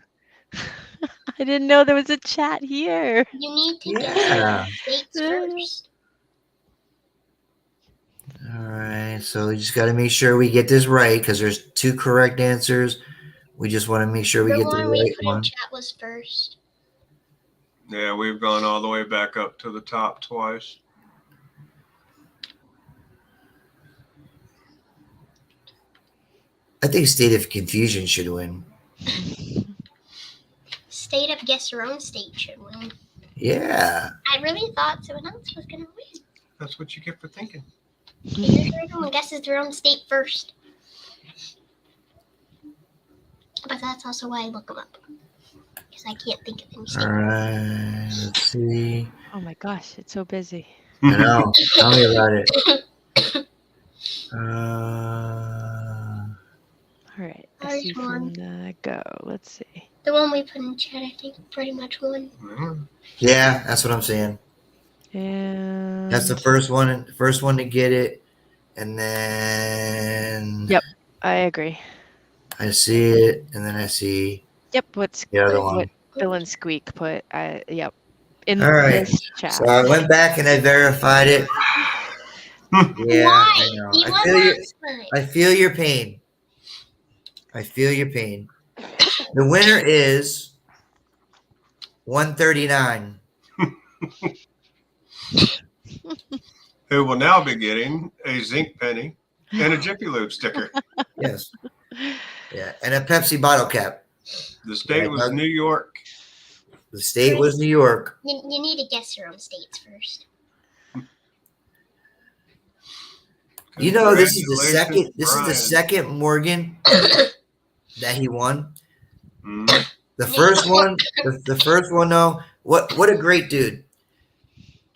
I didn't know there was a chat here. you need to Yeah. get states first. All right. right, so we just got to make sure we get this right because there's 2 correct answers. We just want to make sure we The get the one we right put in one. chat was first. Yeah, we've gone all the way back up to the top twice. I think State of Confusion should win. State of Guess Your Own State should win. Yeah. I really thought someone else was going to win. That's what you get for thinking. Usually everyone guesses their own state first. But that's also why I look them up. Because I can't think of any All state. right. Let's see. Oh my gosh, it's so busy. I know. Tell me about it. All right, I There's see from one. the go. Let's see. The one we put in chat, I think, pretty much won. Yeah, that's what I'm saying. And That's the first one to get it, and then Yep. I agree. I see it, and then I see Yep. What's the other one. what Bill and Squeak put? Yep. In All right. this chat. So I went back and I verified it. Yeah, Why? I know. He I won feel your, last time. I feel your pain. I feel your pain. The winner is 139. Who will now be getting a zinc penny and a Jiffy Lube sticker. Yes. Yeah, and a Pepsi bottle cap. The state was New York. The state was New York. You need to guess your own states first. You know, this is the Congratulations, second. This is the Brian. second Morgan that he won. Mhm. The first one, the first one, though. What a great dude.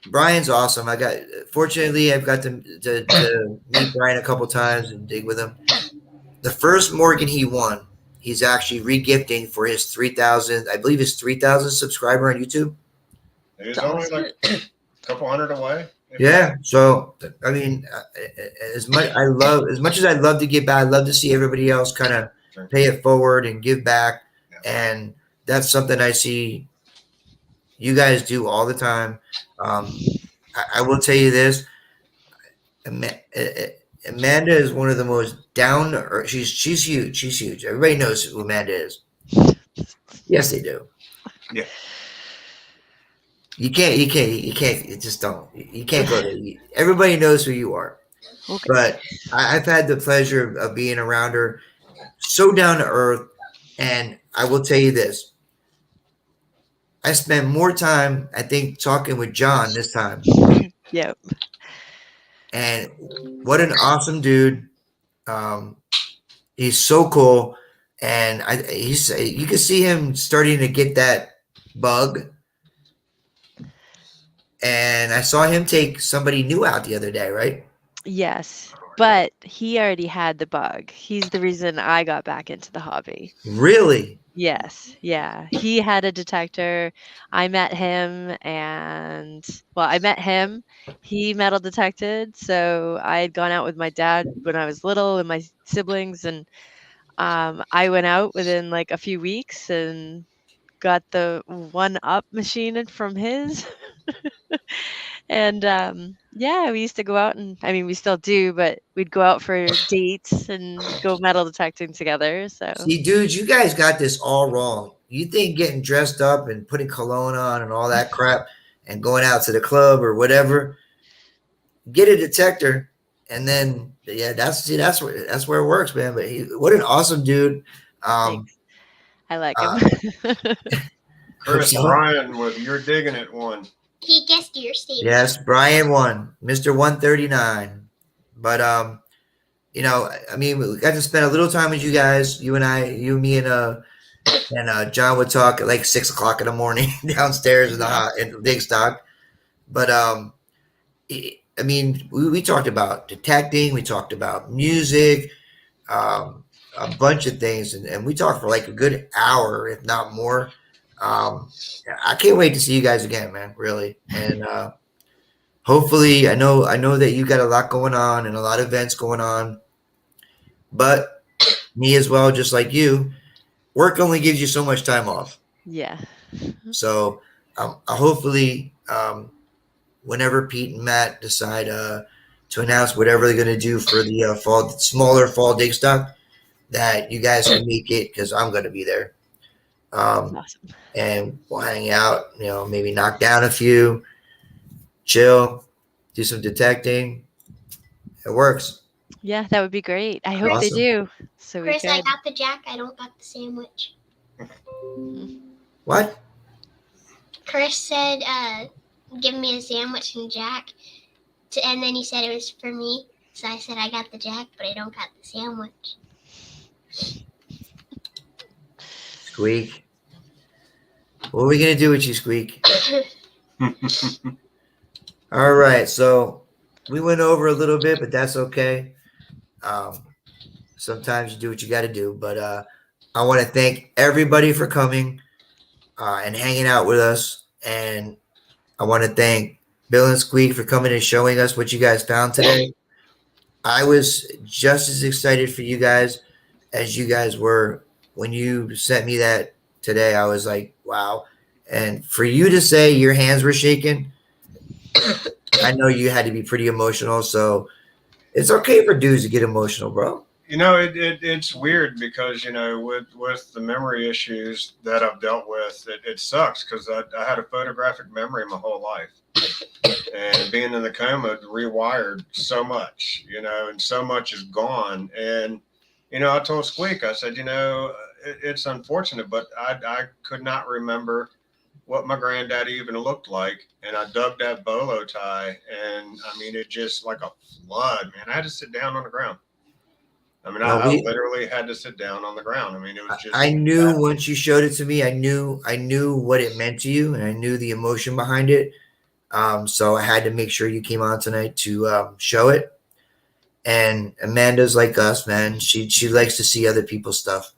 Brian's awesome. Fortunately, I've got to meet Brian a couple times and dig with him. The first Morgan he won, he's actually regifting for his 3,000. I believe his 3,000 subscriber on YouTube. He's only like a couple hundred away. Yeah. So I mean, as much as I love to give back, I love to see everybody else kind of pay it forward and give back, and that's something I see you guys do all the time. I will tell you this: Amanda is one of the most down to earth. She's huge. She's huge. Everybody knows who Amanda is. Yes, they do. Yeah. You can't. You just don't. You can't go there. Everybody knows who you are. Okay. But I've had the pleasure of being around her. So down to earth, and I will tell you this: I spent more time, I think, talking with John this time. Yep. And what an awesome dude. He's so cool. And you can see him starting to get that bug. And I saw him take somebody new out the other day, right? Yes. But he already had the bug. He's the reason I got back into the hobby. Really? Yes. Yeah. He had a detector. I met him I met him. He metal detected. So I had gone out with my dad when I was little and my siblings. And I went out within like a few weeks and got the 1-up machine from his. And we used to go out and we still do, but we'd go out for dates and go metal detecting together. So See, dudes, you guys got this all wrong. You think getting dressed up and putting cologne on and all that crap and going out to the club or whatever, get a detector, and then that's where it works, man. But what an awesome dude. Thanks. I like him. Chris So- Bryan with You're Digging It one. He guessed your state. Yes, Brian won, Mr. 139. But we got to spend a little time with you guys. You and I, you, me, and John would talk at like 6 o'clock in the morning downstairs in the big stock. But we talked about detecting, we talked about music, a bunch of things, and we talked for like a good hour, if not more. I can't wait to see you guys again, man. Really, and hopefully, I know that you got a lot going on and a lot of events going on, but me as well, just like you, work only gives you so much time off. Yeah. So hopefully, whenever Pete and Matt decide to announce whatever they're going to do for the smaller fall dig stock, that you guys can make it because I'm going to be there. Awesome. And we'll hang out, maybe knock down a few, chill, do some detecting. It works. Yeah, that would be great. I hope they Awesome. do. So we Chris, I could. got the jack. I don't got the sandwich. What? Chris said, give me a sandwich and jack. And then he said it was for me. So I said I got the jack, but I don't got the sandwich. Squeak. What are we going to do with you, Squeak? All right. So we went over a little bit, but that's okay. Sometimes you do what you got to do. But I want to thank everybody for coming and hanging out with us. And I want to thank Bill and Squeak for coming and showing us what you guys found today. I was just as excited for you guys as you guys were when you sent me that today. I was like, wow. And for you to say your hands were shaking, I know you had to be pretty emotional. So it's okay for dudes to get emotional, bro. It's weird because, with the memory issues that I've dealt with, it sucks because I had a photographic memory my whole life. And being in the coma rewired so much, and so much is gone. And, I told Squeak, I said, it's unfortunate, but I could not remember what my granddaddy even looked like. And I dug that bolo tie, and I mean, it just like a flood, man. I had to sit down on the ground. I mean, I literally had to sit down on the ground. I mean, it was just. I knew once you showed it to me, I knew what it meant to you, and I knew the emotion behind it. So I had to make sure you came on tonight to show it. And Amanda's like us, man. She likes to see other people's stuff.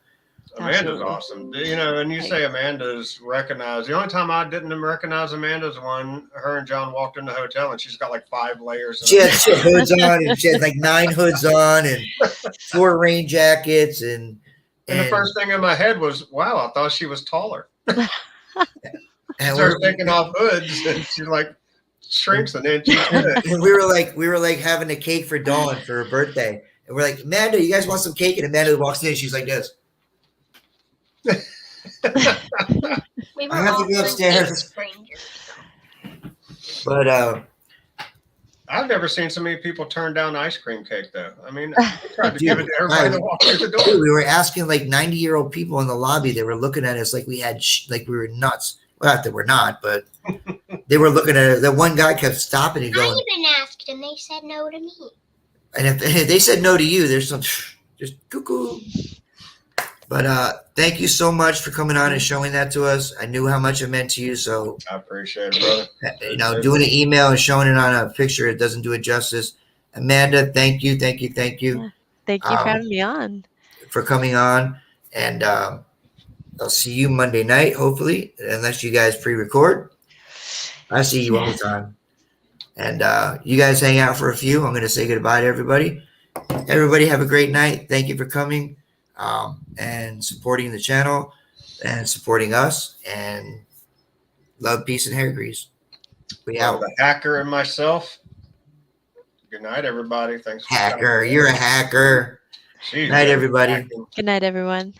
Amanda's awesome. And you say Amanda's recognized. The only time I didn't recognize Amanda's when her and John walked in the hotel and she's got like 5 layers. She had hoods on, and she had like 9 hoods on and 4 rain jackets. And the first thing in my head was, wow, I thought she was taller. And starts taking off hoods and she like shrinks an inch. And we were like having a cake for Dawn for her birthday. And we're like, Amanda, you guys want some cake? And Amanda walks in, she's like this. We were I have to go upstairs. But I've never seen so many people turn down ice cream cake, though. I mean, I tried to give it to everybody that walked through the door. Dude, we were asking like 90-year-old people in the lobby. They were looking at us like we had like we were nuts. Well, not that we're not, but they were looking at it. That one guy kept stopping and going. I even asked, and they said no to me. And if they said no to you, there's some just cuckoo. But thank you so much for coming on and showing that to us. I knew how much it meant to you. So I appreciate it, brother. Doing an email and showing it on a picture, it doesn't do it justice. Amanda, thank you. Thank you for having me on. For coming on. And I'll see you Monday night, hopefully, unless you guys pre-record. I see you all the time. And you guys hang out for a few. I'm going to say goodbye to everybody. Everybody have a great night. Thank you for coming. And supporting the channel and supporting us, and love, peace, and hair grease. We out. The hacker and myself. Good night, everybody. Thanks. Hacker, you're a hacker. Jeez, Night, everybody. Good night, everyone.